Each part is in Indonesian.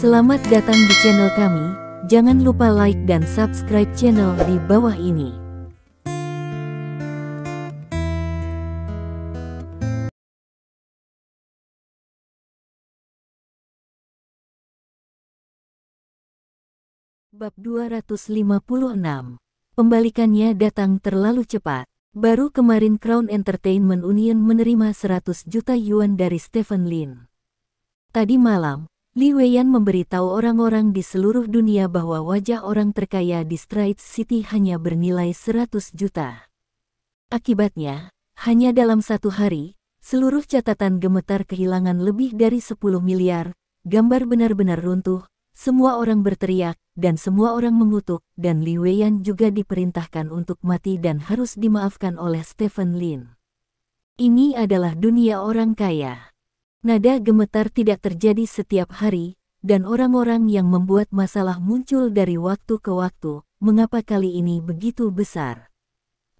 Selamat datang di channel kami, jangan lupa like dan subscribe channel di bawah ini. Bab 256. Pembalikannya datang terlalu cepat. Baru kemarin Crown Entertainment Union menerima 100 juta yuan dari Stephen Lin. Tadi malam, Li Weiyan memberitahu orang-orang di seluruh dunia bahwa wajah orang terkaya di Straits City hanya bernilai 100 juta. Akibatnya, hanya dalam satu hari, seluruh catatan gemetar kehilangan lebih dari 10 miliar, gambar benar-benar runtuh, semua orang berteriak, dan semua orang mengutuk, dan Li Weiyan juga diperintahkan untuk mati dan harus dimaafkan oleh Stephen Lin. Ini adalah dunia orang kaya. Nada gemetar tidak terjadi setiap hari, dan orang-orang yang membuat masalah muncul dari waktu ke waktu. Mengapa kali ini begitu besar?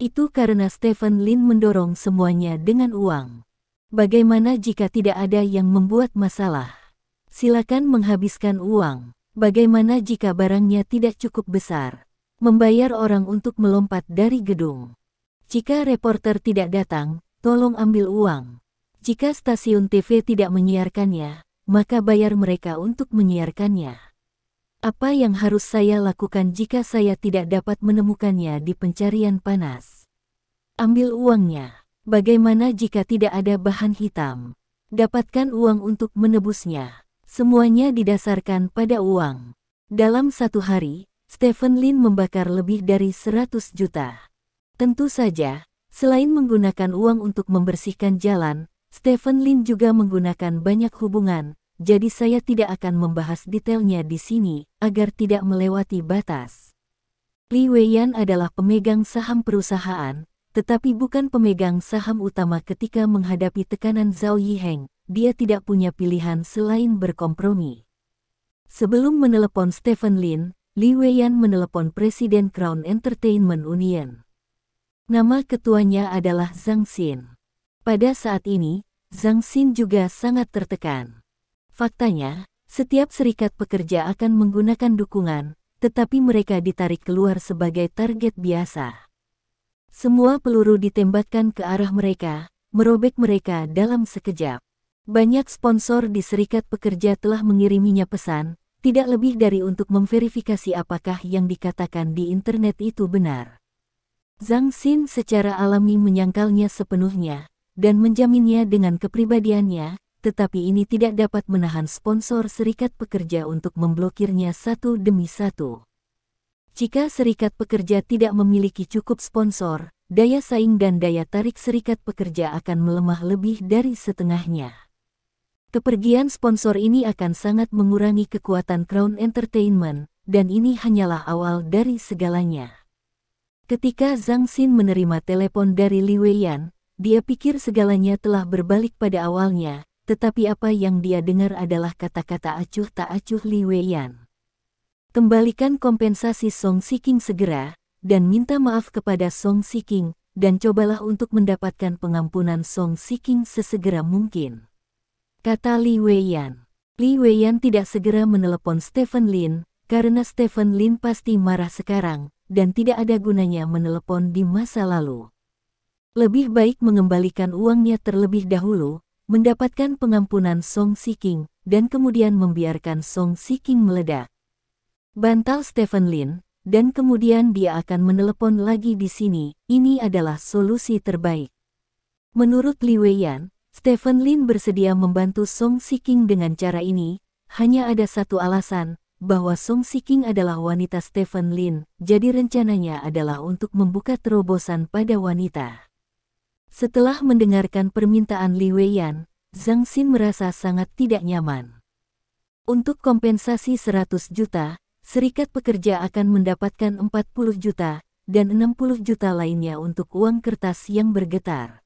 Itu karena Stephen Lin mendorong semuanya dengan uang. Bagaimana jika tidak ada yang membuat masalah? Silakan menghabiskan uang. Bagaimana jika barangnya tidak cukup besar? Membayar orang untuk melompat dari gedung. Jika reporter tidak datang, tolong ambil uang. Jika stasiun TV tidak menyiarkannya, maka bayar mereka untuk menyiarkannya. Apa yang harus saya lakukan jika saya tidak dapat menemukannya di pencarian panas? Ambil uangnya. Bagaimana jika tidak ada bahan hitam? Dapatkan uang untuk menebusnya. Semuanya didasarkan pada uang. Dalam satu hari, Stephen Lin membakar lebih dari 100 juta. Tentu saja, selain menggunakan uang untuk membersihkan jalan, Stephen Lin juga menggunakan banyak hubungan, jadi saya tidak akan membahas detailnya di sini, agar tidak melewati batas. Li Weiyan adalah pemegang saham perusahaan, tetapi bukan pemegang saham utama ketika menghadapi tekanan Zhao Yiheng. Dia tidak punya pilihan selain berkompromi. Sebelum menelepon Stephen Lin, Li Weiyan menelepon Presiden Crown Entertainment Union. Nama ketuanya adalah Zhang Xin. Pada saat ini, Zhang Xin juga sangat tertekan. Faktanya, setiap serikat pekerja akan menggunakan dukungan, tetapi mereka ditarik keluar sebagai target biasa. Semua peluru ditembakkan ke arah mereka, merobek mereka dalam sekejap. Banyak sponsor di serikat pekerja telah mengiriminya pesan, tidak lebih dari untuk memverifikasi apakah yang dikatakan di internet itu benar. Zhang Xin secara alami menyangkalnya sepenuhnya, dan menjaminnya dengan kepribadiannya, tetapi ini tidak dapat menahan sponsor serikat pekerja untuk memblokirnya satu demi satu. Jika serikat pekerja tidak memiliki cukup sponsor, daya saing dan daya tarik serikat pekerja akan melemah lebih dari setengahnya. Kepergian sponsor ini akan sangat mengurangi kekuatan Crown Entertainment, dan ini hanyalah awal dari segalanya. Ketika Zhang Xin menerima telepon dari Li Weiyan, dia pikir segalanya telah berbalik pada awalnya, tetapi apa yang dia dengar adalah kata-kata acuh tak acuh Li Weiyan. Kembalikan kompensasi Song Shiking segera, dan minta maaf kepada Song Shiking, dan cobalah untuk mendapatkan pengampunan Song Shiking sesegera mungkin. Kata Li Weiyan. Li Weiyan tidak segera menelepon Stephen Lin, karena Stephen Lin pasti marah sekarang, dan tidak ada gunanya menelepon di masa lalu. Lebih baik mengembalikan uangnya terlebih dahulu, mendapatkan pengampunan Song Shiking, dan kemudian membiarkan Song Shiking meledak. Bantal Stephen Lin, dan kemudian dia akan menelepon lagi di sini. Ini adalah solusi terbaik. Menurut Li Weiyan, Stephen Lin bersedia membantu Song Shiking dengan cara ini. Hanya ada satu alasan, bahwa Song Shiking adalah wanita Stephen Lin, jadi rencananya adalah untuk membuka terobosan pada wanita. Setelah mendengarkan permintaan Li Weiyan, Zhang Xin merasa sangat tidak nyaman. Untuk kompensasi 100 juta, serikat pekerja akan mendapatkan 40 juta, dan 60 juta lainnya untuk uang kertas yang bergetar.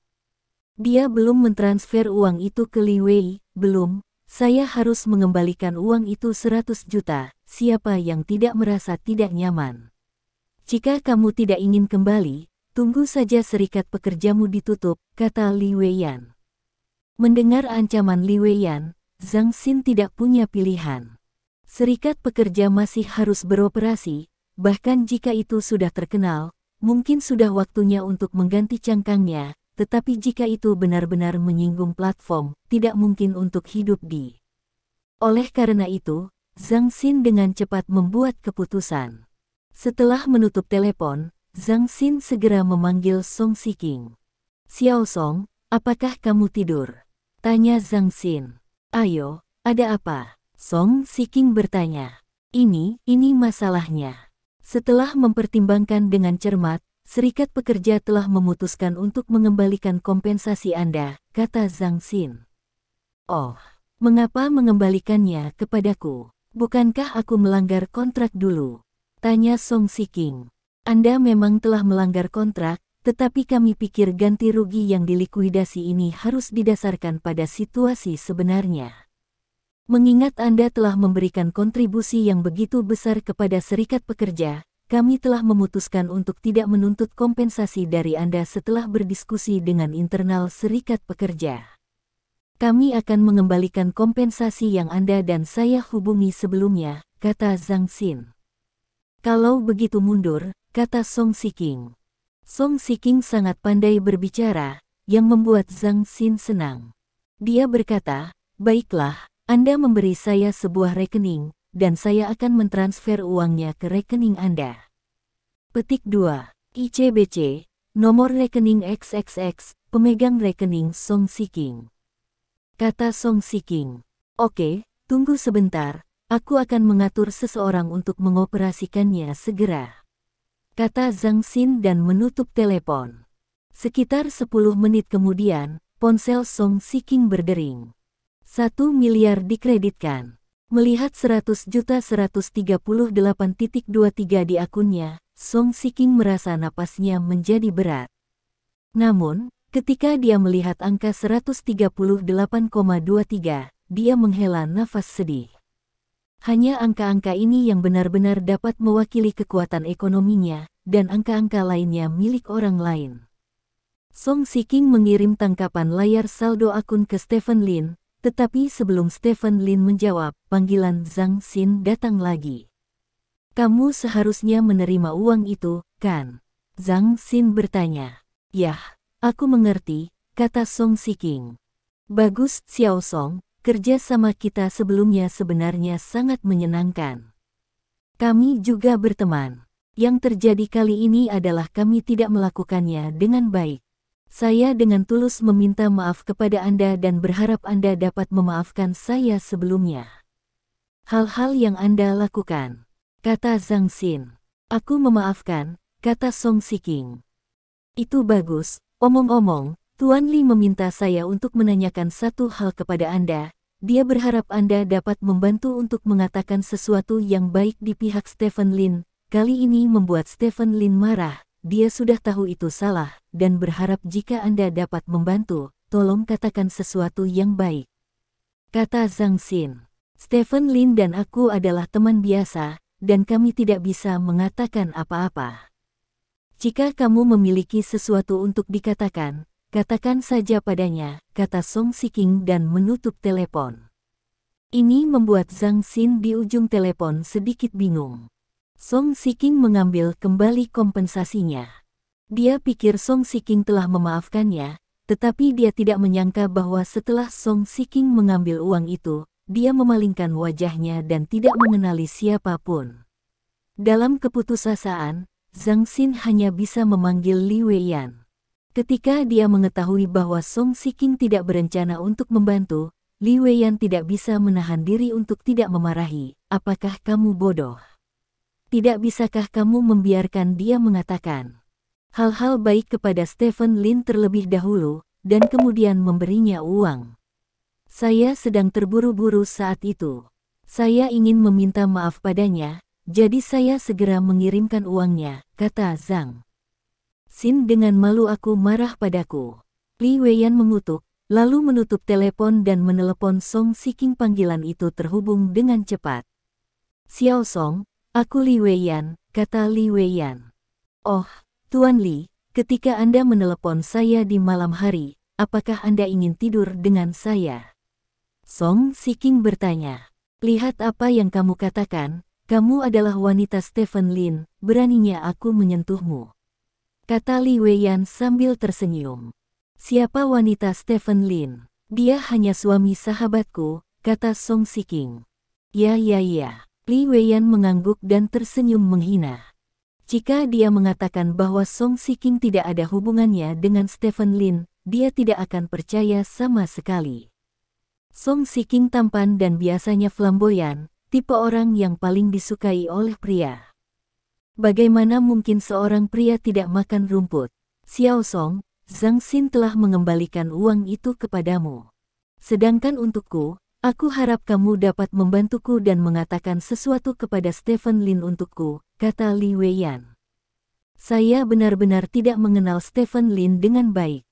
Dia belum mentransfer uang itu ke Li Wei, belum, saya harus mengembalikan uang itu 100 juta, siapa yang tidak merasa tidak nyaman. Jika kamu tidak ingin kembali, tunggu saja serikat pekerjamu ditutup, kata Li Weiyan. Mendengar ancaman Li Weiyan, Zhang Xin tidak punya pilihan. Serikat Pekerja masih harus beroperasi, bahkan jika itu sudah terkenal, mungkin sudah waktunya untuk mengganti cangkangnya, tetapi jika itu benar-benar menyinggung platform, tidak mungkin untuk hidup di. Oleh karena itu, Zhang Xin dengan cepat membuat keputusan. Setelah menutup telepon, Zhang Xin segera memanggil Song Shiking. "Xiao Song, apakah kamu tidur?" tanya Zhang Xin. "Ayo, ada apa?" Song Shiking bertanya. Ini masalahnya. Setelah mempertimbangkan dengan cermat, Serikat Pekerja telah memutuskan untuk mengembalikan kompensasi Anda, kata Zhang Xin. "Oh, mengapa mengembalikannya kepadaku? Bukankah aku melanggar kontrak dulu?" tanya Song Shiking. "Anda memang telah melanggar kontrak, tetapi kami pikir ganti rugi yang dilikuidasi ini harus didasarkan pada situasi sebenarnya. Mengingat Anda telah memberikan kontribusi yang begitu besar kepada Serikat Pekerja, kami telah memutuskan untuk tidak menuntut kompensasi dari Anda setelah berdiskusi dengan internal Serikat Pekerja. Kami akan mengembalikan kompensasi yang Anda dan saya hubungi sebelumnya," kata Zhang Xin. "Kalau begitu mundur," kata Song Shiking. Song Shiking sangat pandai berbicara, yang membuat Zhang Xin senang. Dia berkata, "Baiklah, Anda memberi saya sebuah rekening, dan saya akan mentransfer uangnya ke rekening Anda." Petik 2. ICBC, nomor rekening XXX, pemegang rekening Song Shiking. Kata Song Shiking. "Oke, tunggu sebentar, aku akan mengatur seseorang untuk mengoperasikannya segera," kata Zhang Xin dan menutup telepon. Sekitar 10 menit kemudian, ponsel Song Shiking berdering. 1 miliar dikreditkan. Melihat 100.138.23 di akunnya, Song Shiking merasa napasnya menjadi berat. Namun, ketika dia melihat angka 138,23, dia menghela nafas sedih. Hanya angka-angka ini yang benar-benar dapat mewakili kekuatan ekonominya, dan angka-angka lainnya milik orang lain. Song Shiking mengirim tangkapan layar saldo akun ke Stephen Lin, tetapi sebelum Stephen Lin menjawab, panggilan Zhang Xin datang lagi. "Kamu seharusnya menerima uang itu, kan?" Zhang Xin bertanya. "Yah, aku mengerti," kata Song Shiking. "Bagus, Xiao Song. Kerja sama kita sebelumnya sebenarnya sangat menyenangkan. Kami juga berteman. Yang terjadi kali ini adalah kami tidak melakukannya dengan baik. Saya dengan tulus meminta maaf kepada Anda dan berharap Anda dapat memaafkan saya sebelumnya. Hal-hal yang Anda lakukan," kata Zhang Xin. "Aku memaafkan," kata Song Shiking. "Itu bagus. Omong-omong, Tuan Li meminta saya untuk menanyakan satu hal kepada Anda. Dia berharap Anda dapat membantu untuk mengatakan sesuatu yang baik di pihak Stephen Lin." Kali ini membuat Stephen Lin marah. Dia sudah tahu itu salah, dan berharap jika Anda dapat membantu, tolong katakan sesuatu yang baik, kata Zhang Xin. "Stephen Lin dan aku adalah teman biasa, dan kami tidak bisa mengatakan apa-apa. Jika kamu memiliki sesuatu untuk dikatakan, katakan saja padanya," kata Song Shiking dan menutup telepon. Ini membuat Zhang Xin di ujung telepon sedikit bingung. Song Shiking mengambil kembali kompensasinya. Dia pikir Song Shiking telah memaafkannya, tetapi dia tidak menyangka bahwa setelah Song Shiking mengambil uang itu, dia memalingkan wajahnya dan tidak mengenali siapapun. Dalam keputusasaan, Zhang Xin hanya bisa memanggil Li Weiyan. Ketika dia mengetahui bahwa Song Shiking tidak berencana untuk membantu, Li Weiyan tidak bisa menahan diri untuk tidak memarahi. "Apakah kamu bodoh? Tidak bisakah kamu membiarkan dia mengatakan hal-hal baik kepada Stephen Lin terlebih dahulu, dan kemudian memberinya uang? Saya sedang terburu-buru saat itu. Saya ingin meminta maaf padanya, jadi saya segera mengirimkan uangnya," kata Zhang Xin dengan malu. "Aku marah padaku." Li Weiyan mengutuk, lalu menutup telepon dan menelepon Song Shiking. Panggilan itu terhubung dengan cepat. "Xiao Song, aku Li Weiyan," kata Li Weiyan. "Oh, Tuan Li, ketika Anda menelepon saya di malam hari, apakah Anda ingin tidur dengan saya?" Song Shiking bertanya. Lihat apa yang kamu katakan, kamu adalah wanita Stephen Lin, beraninya aku menyentuhmu. Kata Li Weiyan sambil tersenyum. Siapa wanita Stephen Lin? Dia hanya suami sahabatku, kata Song Shiking. Ya. Li Weiyan mengangguk dan tersenyum menghina. Jika dia mengatakan bahwa Song Shiking tidak ada hubungannya dengan Stephen Lin, dia tidak akan percaya sama sekali. Song Shiking tampan dan biasanya flamboyan, tipe orang yang paling disukai oleh pria. Bagaimana mungkin seorang pria tidak makan rumput? Xiao Song, Zhang Xin telah mengembalikan uang itu kepadamu. Sedangkan untukku, aku harap kamu dapat membantuku dan mengatakan sesuatu kepada Stephen Lin untukku, kata Li Weiyan. Saya benar-benar tidak mengenal Stephen Lin dengan baik.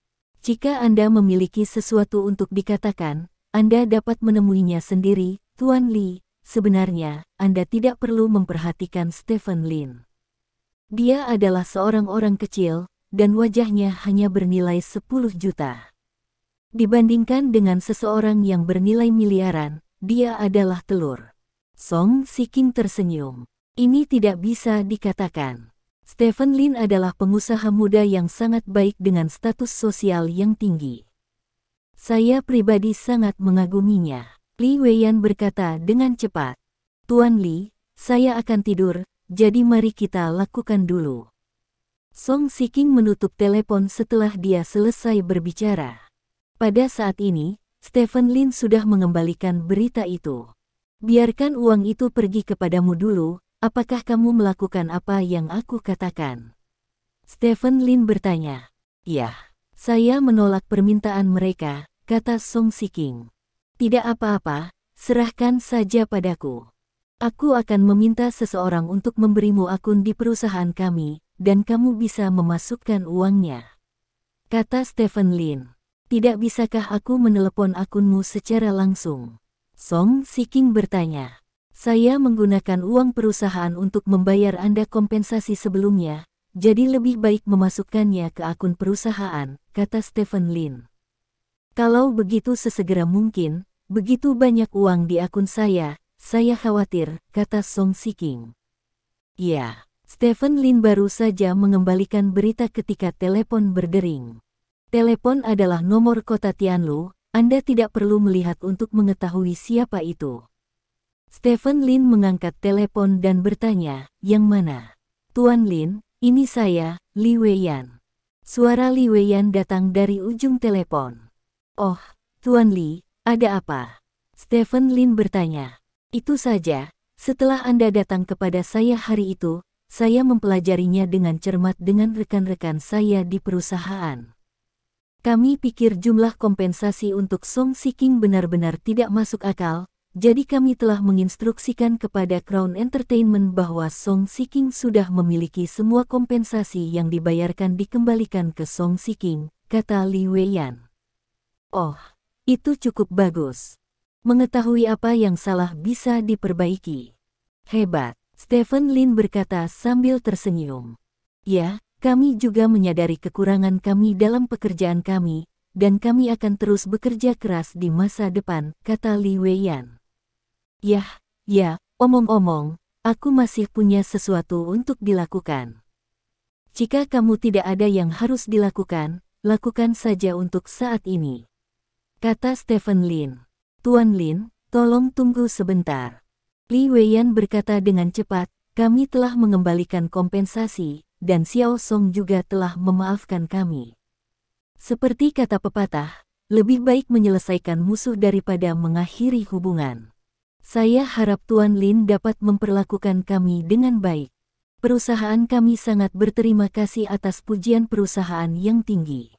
Jika Anda memiliki sesuatu untuk dikatakan, Anda dapat menemuinya sendiri, Tuan Li. Sebenarnya, Anda tidak perlu memperhatikan Stephen Lin. Dia adalah seorang orang kecil, dan wajahnya hanya bernilai 10 juta. Dibandingkan dengan seseorang yang bernilai miliaran, dia adalah telur. Song Shiking tersenyum. Ini tidak bisa dikatakan. Stephen Lin adalah pengusaha muda yang sangat baik dengan status sosial yang tinggi. Saya pribadi sangat mengaguminya. Li Weiyan berkata dengan cepat. Tuan Li, saya akan tidur, jadi mari kita lakukan dulu. Song Shiking menutup telepon setelah dia selesai berbicara. Pada saat ini, Stephen Lin sudah mengembalikan berita itu. Biarkan uang itu pergi kepadamu dulu, apakah kamu melakukan apa yang aku katakan? Stephen Lin bertanya. Ya, saya menolak permintaan mereka, kata Song Shiking. Tidak apa-apa, serahkan saja padaku. Aku akan meminta seseorang untuk memberimu akun di perusahaan kami, dan kamu bisa memasukkan uangnya. Kata Stephen Lin. Tidak bisakah aku menelepon akunmu secara langsung? Song Shiking bertanya. Saya menggunakan uang perusahaan untuk membayar Anda kompensasi sebelumnya, jadi lebih baik memasukkannya ke akun perusahaan, kata Stephen Lin. Kalau begitu sesegera mungkin, begitu banyak uang di akun saya khawatir, kata Song Shiking. Ya, Stephen Lin baru saja mengembalikan berita ketika telepon berdering. Telepon adalah nomor kota Tianlu, Anda tidak perlu melihat untuk mengetahui siapa itu. Stephen Lin mengangkat telepon dan bertanya, yang mana? Tuan Lin, ini saya, Li Weiyan. Suara Li Weiyan datang dari ujung telepon. Oh, Tuan Li, ada apa? Stephen Lin bertanya. Itu saja, setelah Anda datang kepada saya hari itu, saya mempelajarinya dengan cermat dengan rekan-rekan saya di perusahaan. Kami pikir jumlah kompensasi untuk Song Shiking benar-benar tidak masuk akal, jadi kami telah menginstruksikan kepada Crown Entertainment bahwa Song Shiking sudah memiliki semua kompensasi yang dibayarkan dikembalikan ke Song Shiking, kata Li Weiyan. Oh, itu cukup bagus. Mengetahui apa yang salah bisa diperbaiki. Hebat, Stephen Lin berkata sambil tersenyum. Ya, kami juga menyadari kekurangan kami dalam pekerjaan kami, dan kami akan terus bekerja keras di masa depan, kata Li Weiyan. Ya, omong-omong, aku masih punya sesuatu untuk dilakukan. Jika kamu tidak ada yang harus dilakukan, lakukan saja untuk saat ini. Kata Stephen Lin. Tuan Lin, tolong tunggu sebentar. Li Weiyan berkata dengan cepat, kami telah mengembalikan kompensasi, dan Xiao Song juga telah memaafkan kami. Seperti kata pepatah, lebih baik menyelesaikan musuh daripada mengakhiri hubungan. Saya harap Tuan Lin dapat memperlakukan kami dengan baik. Perusahaan kami sangat berterima kasih atas pujian perusahaan yang tinggi.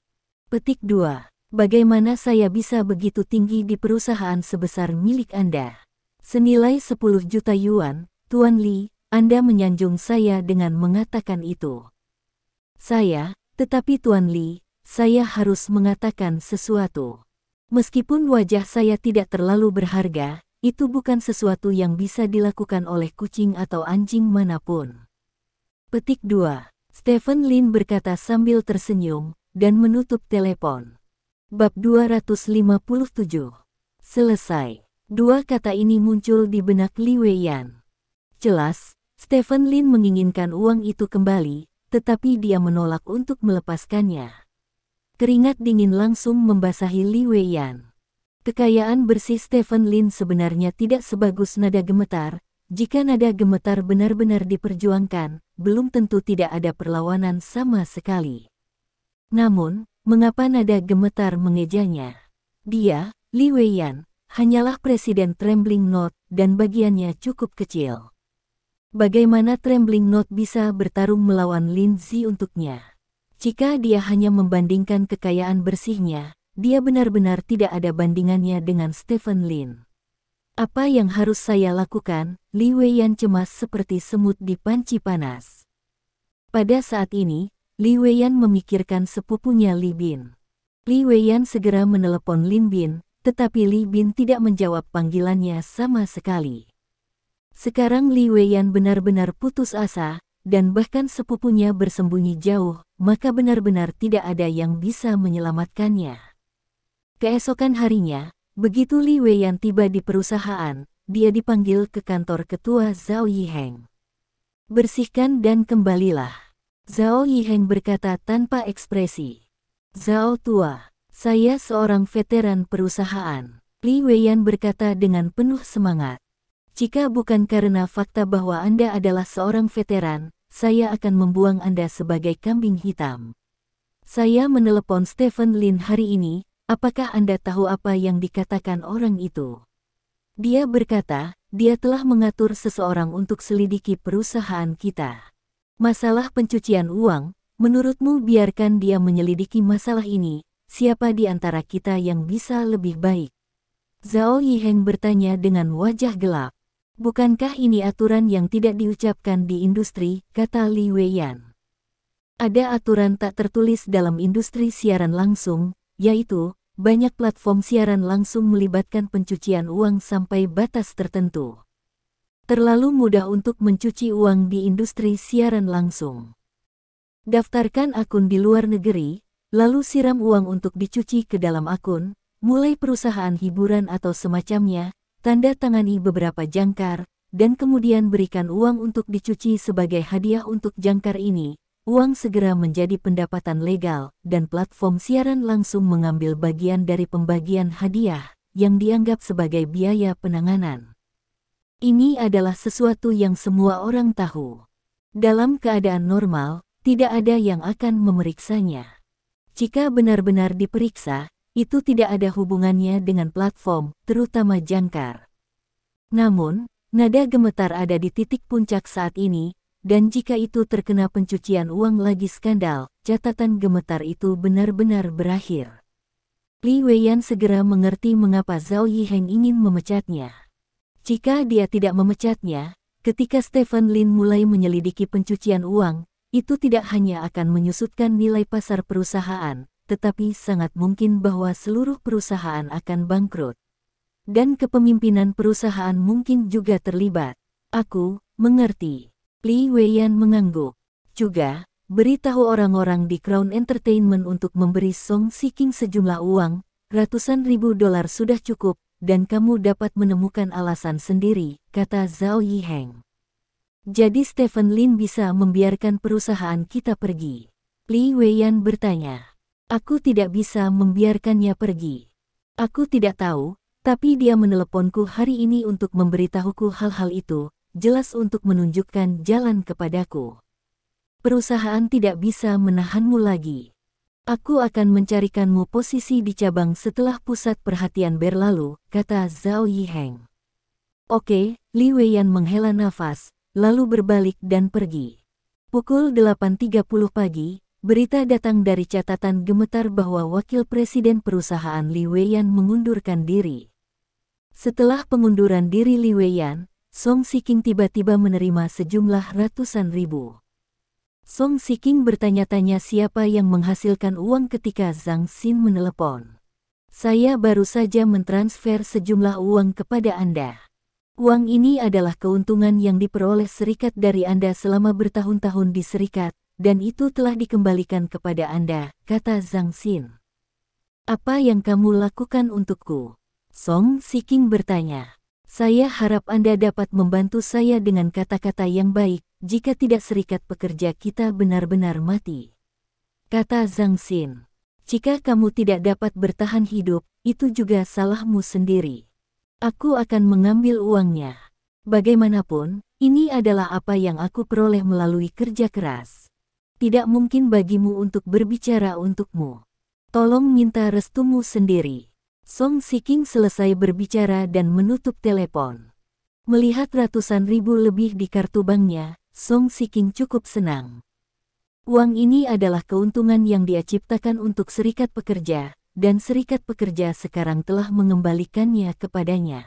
Petik 2. Bagaimana saya bisa begitu tinggi di perusahaan sebesar milik Anda? Senilai 10 juta yuan, Tuan Li, Anda menyanjung saya dengan mengatakan itu. Tetapi Tuan Li, saya harus mengatakan sesuatu. Meskipun wajah saya tidak terlalu berharga, itu bukan sesuatu yang bisa dilakukan oleh kucing atau anjing manapun. Petik 2. Stephen Lin berkata sambil tersenyum, dan menutup telepon. Bab 257. Selesai. Dua kata ini muncul di benak Li Weiyan. Jelas, Stephen Lin menginginkan uang itu kembali, tetapi dia menolak untuk melepaskannya. Keringat dingin langsung membasahi Li Weiyan. Kekayaan bersih Stephen Lin sebenarnya tidak sebagus nada gemetar. Jika nada gemetar benar-benar diperjuangkan, belum tentu tidak ada perlawanan sama sekali. Namun, mengapa nada gemetar mengejanya? Dia, Li Weiyan, hanyalah presiden Trembling Knot dan bagiannya cukup kecil. Bagaimana Trembling Knot bisa bertarung melawan Lin Zi untuknya? Jika dia hanya membandingkan kekayaan bersihnya, dia benar-benar tidak ada bandingannya dengan Stephen Lin. Apa yang harus saya lakukan? Li Weiyan cemas seperti semut di panci panas. Pada saat ini, Li Weiyan memikirkan sepupunya Li Bin. Li Weiyan segera menelepon Lin Bin, tetapi Li Bin tidak menjawab panggilannya sama sekali. Sekarang Li Weiyan benar-benar putus asa, dan bahkan sepupunya bersembunyi jauh, maka benar-benar tidak ada yang bisa menyelamatkannya. Keesokan harinya, begitu Li Weiyan tiba di perusahaan, dia dipanggil ke kantor ketua Zhao Yiheng. Bersihkan dan kembalilah. Zhao Yiheng berkata tanpa ekspresi. Zhao tua, saya seorang veteran perusahaan. Li Weiyan berkata dengan penuh semangat. Jika bukan karena fakta bahwa Anda adalah seorang veteran, saya akan membuang Anda sebagai kambing hitam. Saya menelepon Stephen Lin hari ini, apakah Anda tahu apa yang dikatakan orang itu? Dia berkata, dia telah mengatur seseorang untuk selidiki perusahaan kita. Masalah pencucian uang, menurutmu biarkan dia menyelidiki masalah ini, siapa di antara kita yang bisa lebih baik? Zhao Yiheng bertanya dengan wajah gelap. Bukankah ini aturan yang tidak diucapkan di industri, kata Li Weiyan. Ada aturan tak tertulis dalam industri siaran langsung, yaitu, banyak platform siaran langsung melibatkan pencucian uang sampai batas tertentu. Terlalu mudah untuk mencuci uang di industri siaran langsung. Daftarkan akun di luar negeri, lalu siram uang untuk dicuci ke dalam akun, mulai perusahaan hiburan atau semacamnya, tanda tangani beberapa jangkar, dan kemudian berikan uang untuk dicuci sebagai hadiah untuk jangkar ini. Uang segera menjadi pendapatan legal, dan platform siaran langsung mengambil bagian dari pembagian hadiah, yang dianggap sebagai biaya penanganan. Ini adalah sesuatu yang semua orang tahu. Dalam keadaan normal, tidak ada yang akan memeriksanya. Jika benar-benar diperiksa, itu tidak ada hubungannya dengan platform, terutama jangkar. Namun, nada gemetar ada di titik puncak saat ini, dan jika itu terkena pencucian uang lagi skandal, catatan gemetar itu benar-benar berakhir. Li Weiyan segera mengerti mengapa Zhao Yiheng ingin memecatnya. Jika dia tidak memecatnya, ketika Stephen Lin mulai menyelidiki pencucian uang, itu tidak hanya akan menyusutkan nilai pasar perusahaan, tetapi sangat mungkin bahwa seluruh perusahaan akan bangkrut. Dan kepemimpinan perusahaan mungkin juga terlibat. Aku mengerti. Li Weiyan mengangguk. Juga, beritahu orang-orang di Crown Entertainment untuk memberi Song Shiking sejumlah uang, ratusan ribu dolar sudah cukup, dan kamu dapat menemukan alasan sendiri, kata Zhao Yiheng. Jadi Stephen Lin bisa membiarkan perusahaan kita pergi? Li Weiyan bertanya. Aku tidak bisa membiarkannya pergi. Aku tidak tahu, tapi dia meneleponku hari ini untuk memberitahuku hal-hal itu, jelas untuk menunjukkan jalan kepadaku. Perusahaan tidak bisa menahanmu lagi. Aku akan mencarikanmu posisi di cabang setelah pusat perhatian berlalu, kata Zhao Yiheng. Oke, Li Weiyan menghela nafas, lalu berbalik dan pergi. Pukul 8.30 pagi, berita datang dari catatan gemetar bahwa wakil presiden perusahaan Li Weiyan mengundurkan diri. Setelah pengunduran diri Li Weiyan, Song Shiking tiba-tiba menerima sejumlah ratusan ribu. Song Shiking bertanya-tanya siapa yang menghasilkan uang ketika Zhang Xin menelepon. Saya baru saja mentransfer sejumlah uang kepada Anda. Uang ini adalah keuntungan yang diperoleh serikat dari Anda selama bertahun-tahun di serikat, dan itu telah dikembalikan kepada Anda, kata Zhang Xin. Apa yang kamu lakukan untukku? Song Shiking bertanya. Saya harap Anda dapat membantu saya dengan kata-kata yang baik, jika tidak serikat pekerja kita benar-benar mati. Kata Zhang Xin. Jika kamu tidak dapat bertahan hidup, itu juga salahmu sendiri. Aku akan mengambil uangnya. Bagaimanapun, ini adalah apa yang aku peroleh melalui kerja keras. Tidak mungkin bagimu untuk berbicara untukmu. Tolong minta restumu sendiri. Song Shiking selesai berbicara dan menutup telepon. Melihat ratusan ribu lebih di kartu banknya, Song Shiking cukup senang. Uang ini adalah keuntungan yang dia ciptakan untuk serikat pekerja, dan serikat pekerja sekarang telah mengembalikannya kepadanya.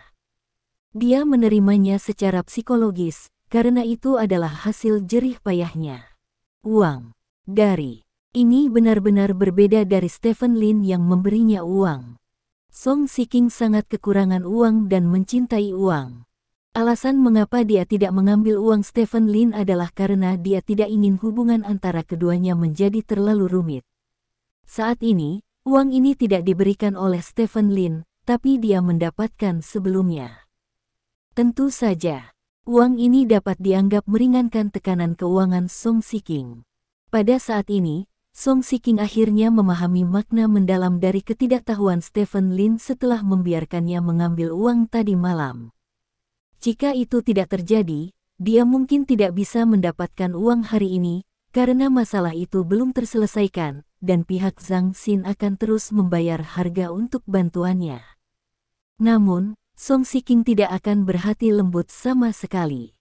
Dia menerimanya secara psikologis, karena itu adalah hasil jerih payahnya. Uang. Dari. Ini benar-benar berbeda dari Stephen Lin yang memberinya uang. Song Shiking sangat kekurangan uang dan mencintai uang. Alasan mengapa dia tidak mengambil uang Stephen Lin adalah karena dia tidak ingin hubungan antara keduanya menjadi terlalu rumit. Saat ini, uang ini tidak diberikan oleh Stephen Lin, tapi dia mendapatkan sebelumnya. Tentu saja, uang ini dapat dianggap meringankan tekanan keuangan Song Shiking. Pada saat ini, Song Shiking akhirnya memahami makna mendalam dari ketidaktahuan Stephen Lin setelah membiarkannya mengambil uang tadi malam. Jika itu tidak terjadi, dia mungkin tidak bisa mendapatkan uang hari ini, karena masalah itu belum terselesaikan, dan pihak Zhang Xin akan terus membayar harga untuk bantuannya. Namun, Song Shiking tidak akan berhati lembut sama sekali.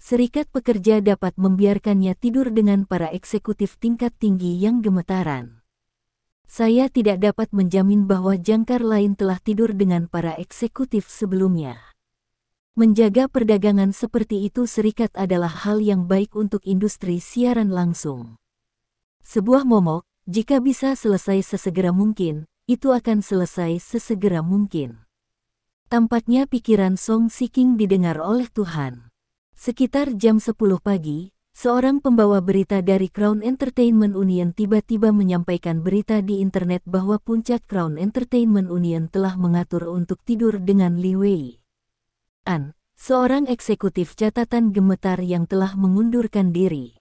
Serikat pekerja dapat membiarkannya tidur dengan para eksekutif tingkat tinggi yang gemetaran. Saya tidak dapat menjamin bahwa jangkar lain telah tidur dengan para eksekutif sebelumnya. Menjaga perdagangan seperti itu serikat adalah hal yang baik untuk industri siaran langsung. Sebuah momok, jika bisa selesai sesegera mungkin, itu akan selesai sesegera mungkin. Tampaknya pikiran Song Shiking didengar oleh Tuhan. Sekitar jam 10 pagi, seorang pembawa berita dari Crown Entertainment Union tiba-tiba menyampaikan berita di internet bahwa puncak Crown Entertainment Union telah mengatur untuk tidur dengan Li Wei An, seorang eksekutif catatan gemetar yang telah mengundurkan diri.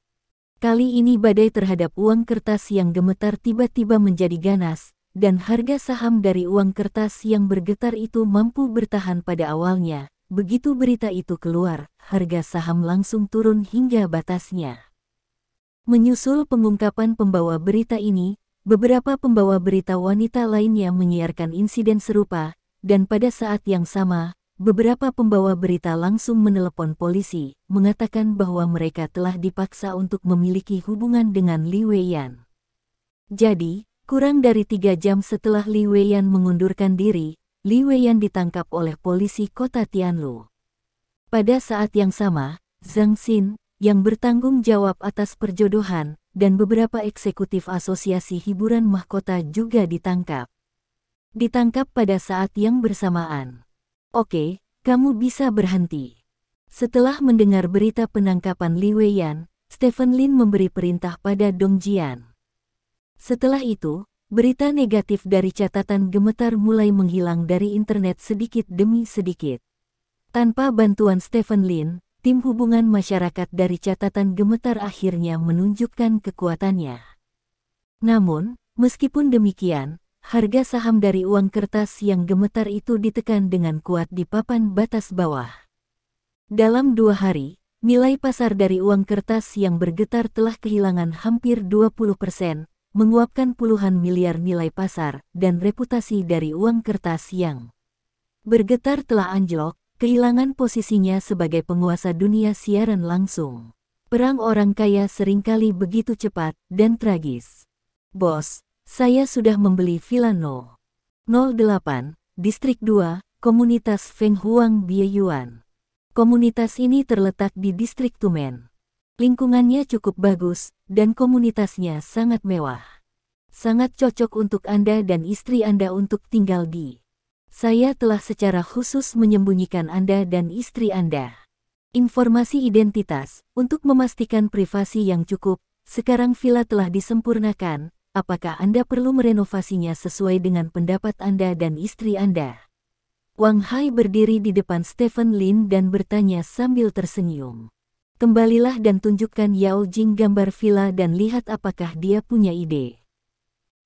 Kali ini badai terhadap uang kertas yang gemetar tiba-tiba menjadi ganas, dan harga saham dari uang kertas yang bergetar itu mampu bertahan pada awalnya. Begitu berita itu keluar, harga saham langsung turun hingga batasnya. Menyusul pengungkapan pembawa berita ini, beberapa pembawa berita wanita lainnya menyiarkan insiden serupa, dan pada saat yang sama, beberapa pembawa berita langsung menelepon polisi, mengatakan bahwa mereka telah dipaksa untuk memiliki hubungan dengan Li Weiyan. Jadi, kurang dari 3 jam setelah Li Weiyan mengundurkan diri, Li Weiyan ditangkap oleh polisi kota Tianlu. Pada saat yang sama, Zhang Xin, yang bertanggung jawab atas perjodohan, dan beberapa eksekutif asosiasi hiburan mahkota juga ditangkap. Ditangkap pada saat yang bersamaan. Oke, kamu bisa berhenti. Setelah mendengar berita penangkapan Li Weiyan, Stephen Lin memberi perintah pada Dong Jian. Setelah itu, berita negatif dari catatan gemetar mulai menghilang dari internet sedikit demi sedikit. Tanpa bantuan Stephen Lin, tim hubungan masyarakat dari catatan gemetar akhirnya menunjukkan kekuatannya. Namun, meskipun demikian, harga saham dari uang kertas yang gemetar itu ditekan dengan kuat di papan batas bawah. Dalam 2 hari, nilai pasar dari uang kertas yang bergetar telah kehilangan hampir 20%, menguapkan puluhan miliar nilai pasar, dan reputasi dari uang kertas yang bergetar telah anjlok, kehilangan posisinya sebagai penguasa dunia siaran langsung. Perang orang kaya seringkali begitu cepat dan tragis. Bos, saya sudah membeli Villa No. 08, Distrik 2, Komunitas Feng Huang Bieyuan. Komunitas ini terletak di Distrik Tumen. Lingkungannya cukup bagus, dan komunitasnya sangat mewah. Sangat cocok untuk Anda dan istri Anda untuk tinggal di. Saya telah secara khusus menyembunyikan Anda dan istri Anda. Informasi identitas, untuk memastikan privasi yang cukup, sekarang villa telah disempurnakan, apakah Anda perlu merenovasinya sesuai dengan pendapat Anda dan istri Anda? Wang Hai berdiri di depan Stephen Lin dan bertanya sambil tersenyum. Kembalilah dan tunjukkan Yao Jing gambar villa dan lihat apakah dia punya ide.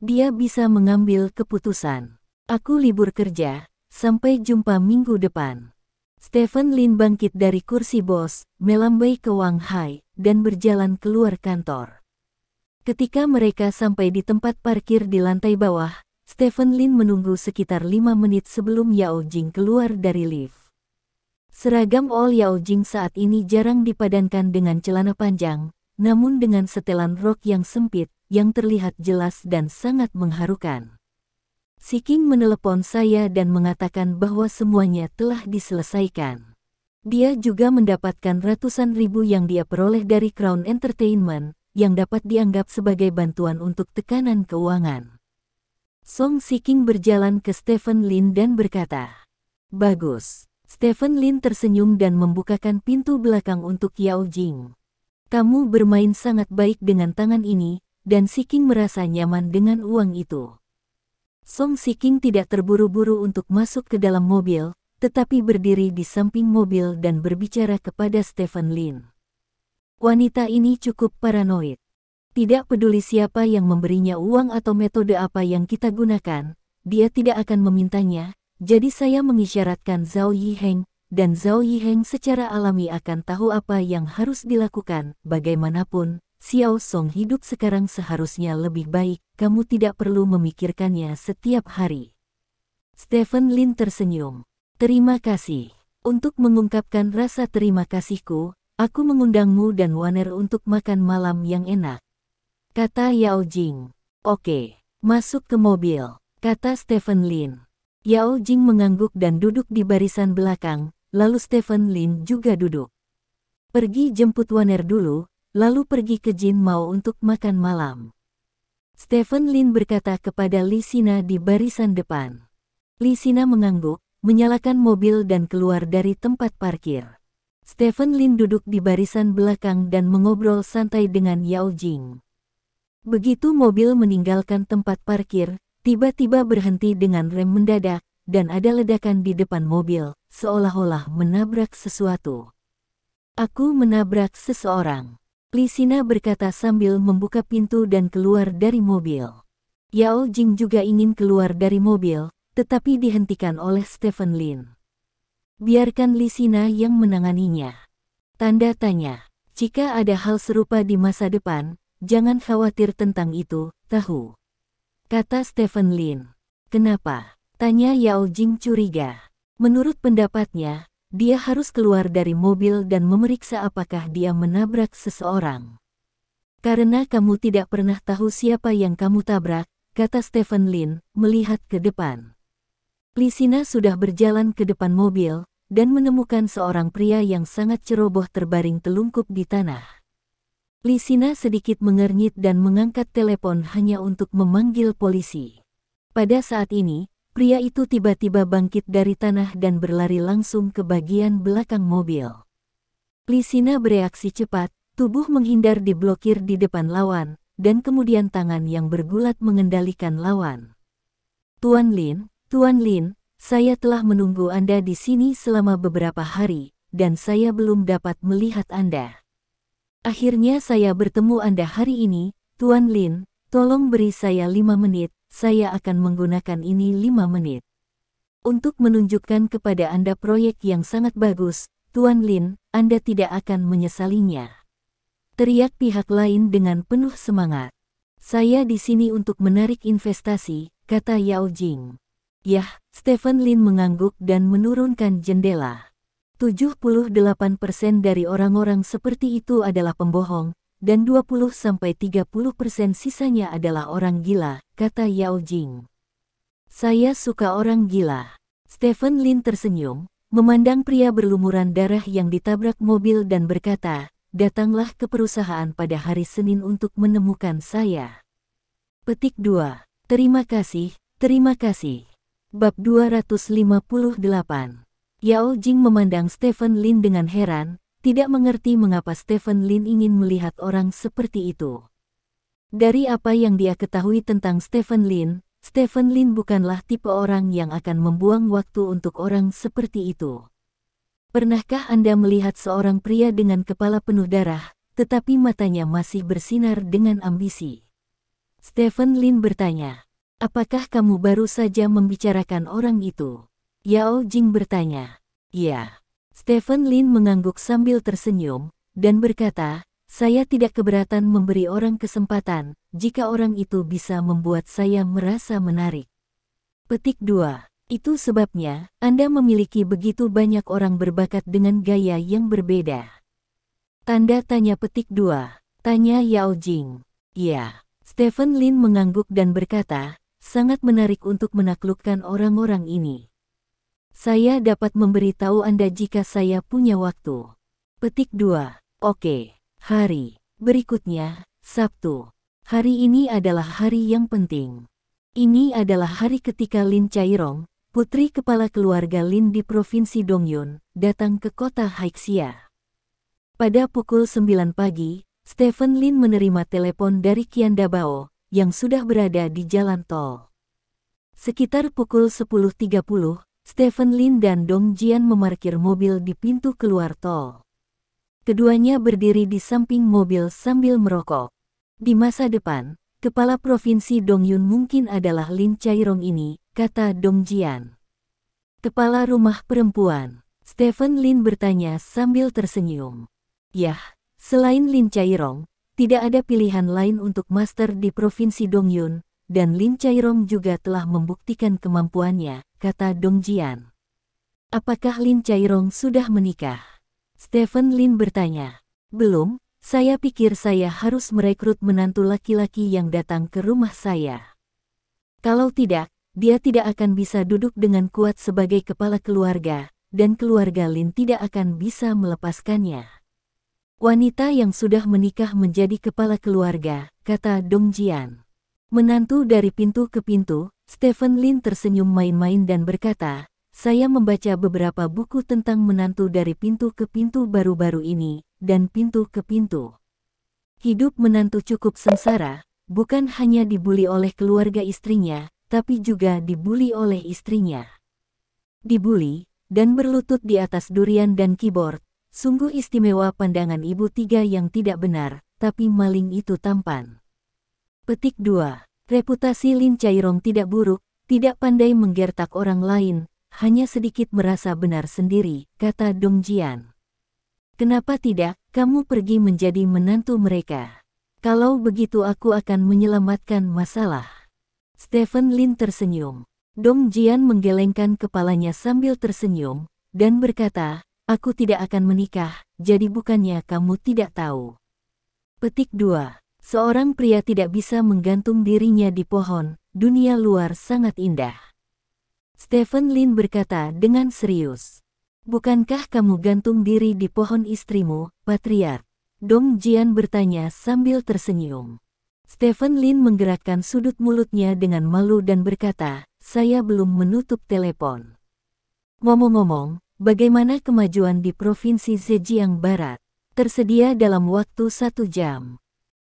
Dia bisa mengambil keputusan. Aku libur kerja, sampai jumpa minggu depan. Stephen Lin bangkit dari kursi bos, melambai ke Wang Hai, dan berjalan keluar kantor. Ketika mereka sampai di tempat parkir di lantai bawah, Stephen Lin menunggu sekitar 5 menit sebelum Yao Jing keluar dari lift. Seragam All Yao Jing saat ini jarang dipadankan dengan celana panjang, namun dengan setelan rok yang sempit, yang terlihat jelas dan sangat mengharukan. Si King menelepon saya dan mengatakan bahwa semuanya telah diselesaikan. Dia juga mendapatkan ratusan ribu yang dia peroleh dari Crown Entertainment, yang dapat dianggap sebagai bantuan untuk tekanan keuangan. Song Si King berjalan ke Stephen Lin dan berkata, "Bagus." Stephen Lin tersenyum dan membukakan pintu belakang untuk Yao Jing. "Kamu bermain sangat baik dengan tangan ini," dan Si King merasa nyaman dengan uang itu. Song Si King tidak terburu-buru untuk masuk ke dalam mobil, tetapi berdiri di samping mobil dan berbicara kepada Stephen Lin. Wanita ini cukup paranoid. Tidak peduli siapa yang memberinya uang atau metode apa yang kita gunakan, dia tidak akan memintanya, jadi saya mengisyaratkan Zhao Yiheng, dan Zhao Yiheng secara alami akan tahu apa yang harus dilakukan. Bagaimanapun, Xiao Song hidup sekarang seharusnya lebih baik, kamu tidak perlu memikirkannya setiap hari. Stephen Lin tersenyum. "Terima kasih. Untuk mengungkapkan rasa terima kasihku, aku mengundangmu dan Waner untuk makan malam yang enak," kata Yao Jing. "Oke, masuk ke mobil," kata Stephen Lin. Yao Jing mengangguk dan duduk di barisan belakang, lalu Stephen Lin juga duduk. "Pergi jemput Waner dulu, lalu pergi ke Jin Mao untuk makan malam," Stephen Lin berkata kepada Li Sina di barisan depan. Li Sina mengangguk, menyalakan mobil dan keluar dari tempat parkir. Stephen Lin duduk di barisan belakang dan mengobrol santai dengan Yao Jing. Begitu mobil meninggalkan tempat parkir, tiba-tiba berhenti dengan rem mendadak, dan ada ledakan di depan mobil, seolah-olah menabrak sesuatu. "Aku menabrak seseorang," Li Sina berkata sambil membuka pintu dan keluar dari mobil. Yao Jing juga ingin keluar dari mobil, tetapi dihentikan oleh Stephen Lin. "Biarkan Li Sina yang menanganinya." Tanda tanya. "Jika ada hal serupa di masa depan, jangan khawatir tentang itu, tahu?" kata Stephen Lin. "Kenapa?" tanya Yao Jing curiga. Menurut pendapatnya, dia harus keluar dari mobil dan memeriksa apakah dia menabrak seseorang. "Karena kamu tidak pernah tahu siapa yang kamu tabrak," kata Stephen Lin, melihat ke depan. Li Sina sudah berjalan ke depan mobil, dan menemukan seorang pria yang sangat ceroboh terbaring telungkup di tanah. Li Sina sedikit mengernyit dan mengangkat telepon hanya untuk memanggil polisi. Pada saat ini, pria itu tiba-tiba bangkit dari tanah dan berlari langsung ke bagian belakang mobil. Li Sina bereaksi cepat, tubuh menghindar di blokir di depan lawan, dan kemudian tangan yang bergulat mengendalikan lawan. Tuan Lin, saya telah menunggu Anda di sini selama beberapa hari, dan saya belum dapat melihat Anda. Akhirnya saya bertemu Anda hari ini, Tuan Lin, tolong beri saya 5 menit, saya akan menggunakan ini 5 menit. Untuk menunjukkan kepada Anda proyek yang sangat bagus, Tuan Lin, Anda tidak akan menyesalinya. Teriak pihak lain dengan penuh semangat. "Saya di sini untuk menarik investasi," kata Yao Jing. "Yah," Stephen Lin mengangguk dan menurunkan jendela. 78% dari orang-orang seperti itu adalah pembohong, dan 20–30% sisanya adalah orang gila, kata Yao Jing. "Saya suka orang gila." Stephen Lin tersenyum, memandang pria berlumuran darah yang ditabrak mobil dan berkata, "Datanglah ke perusahaan pada hari Senin untuk menemukan saya." Petik 2. Terima kasih, terima kasih. Bab 258. Yao Jing memandang Stephen Lin dengan heran, tidak mengerti mengapa Stephen Lin ingin melihat orang seperti itu. Dari apa yang dia ketahui tentang Stephen Lin, Stephen Lin bukanlah tipe orang yang akan membuang waktu untuk orang seperti itu. Pernahkah Anda melihat seorang pria dengan kepala penuh darah, tetapi matanya masih bersinar dengan ambisi? Stephen Lin bertanya. Apakah kamu baru saja membicarakan orang itu? Yao Jing bertanya. Ya. Stephen Lin mengangguk sambil tersenyum, dan berkata, saya tidak keberatan memberi orang kesempatan, jika orang itu bisa membuat saya merasa menarik. Petik 2. Itu sebabnya, Anda memiliki begitu banyak orang berbakat dengan gaya yang berbeda. Tanda tanya petik 2. Tanya Yao Jing. Ya. Stephen Lin mengangguk dan berkata, sangat menarik untuk menaklukkan orang-orang ini. Saya dapat memberitahu Anda jika saya punya waktu. Petik 2. Oke. Hari berikutnya, Sabtu. Hari ini adalah hari yang penting. Ini adalah hari ketika Lin Chairong, putri kepala keluarga Lin di Provinsi Dongyun, datang ke kota Haixia. Pada pukul 9 pagi, Stephen Lin menerima telepon dari Qian Dabao, yang sudah berada di jalan tol. Sekitar pukul 10.30, Stephen Lin dan Dong Jian memarkir mobil di pintu keluar tol. Keduanya berdiri di samping mobil sambil merokok. Di masa depan, kepala provinsi Dongyun mungkin adalah Lin Chairong ini, kata Dong Jian. Kepala rumah perempuan, Stephen Lin bertanya sambil tersenyum. Yah, selain Lin Chairong, tidak ada pilihan lain untuk master di provinsi Dongyun, dan Lin Chairong juga telah membuktikan kemampuannya, kata Dong Jian. Apakah Lin Chairong sudah menikah? Stephen Lin bertanya. Belum, saya pikir saya harus merekrut menantu laki-laki yang datang ke rumah saya. Kalau tidak, dia tidak akan bisa duduk dengan kuat sebagai kepala keluarga, dan keluarga Lin tidak akan bisa melepaskannya. Wanita yang sudah menikah menjadi kepala keluarga, kata Dong Jian. Menantu dari pintu ke pintu, Stephen Lin tersenyum main-main dan berkata, saya membaca beberapa buku tentang menantu dari pintu ke pintu baru-baru ini, dan pintu ke pintu. Hidup menantu cukup sengsara, bukan hanya dibuli oleh keluarga istrinya, tapi juga dibuli oleh istrinya. Dibuli, dan berlutut di atas durian dan keyboard, sungguh istimewa pandangan ibu tiga yang tidak benar, tapi maling itu tampan. Petik 2. Reputasi Lin Chairong tidak buruk, tidak pandai menggertak orang lain, hanya sedikit merasa benar sendiri, kata Dong Jian. Kenapa tidak, kamu pergi menjadi menantu mereka? Kalau begitu aku akan menyelamatkan masalah. Stephen Lin tersenyum. Dong Jian menggelengkan kepalanya sambil tersenyum, dan berkata, aku tidak akan menikah, jadi bukannya kamu tidak tahu. Petik 2. Seorang pria tidak bisa menggantung dirinya di pohon, dunia luar sangat indah. Stephen Lin berkata dengan serius. Bukankah kamu gantung diri di pohon istrimu, patriark? Dong Jian bertanya sambil tersenyum. Stephen Lin menggerakkan sudut mulutnya dengan malu dan berkata, saya belum menutup telepon. Ngomong-ngomong, bagaimana kemajuan di Provinsi Zhejiang Barat? Tersedia dalam waktu 1 jam.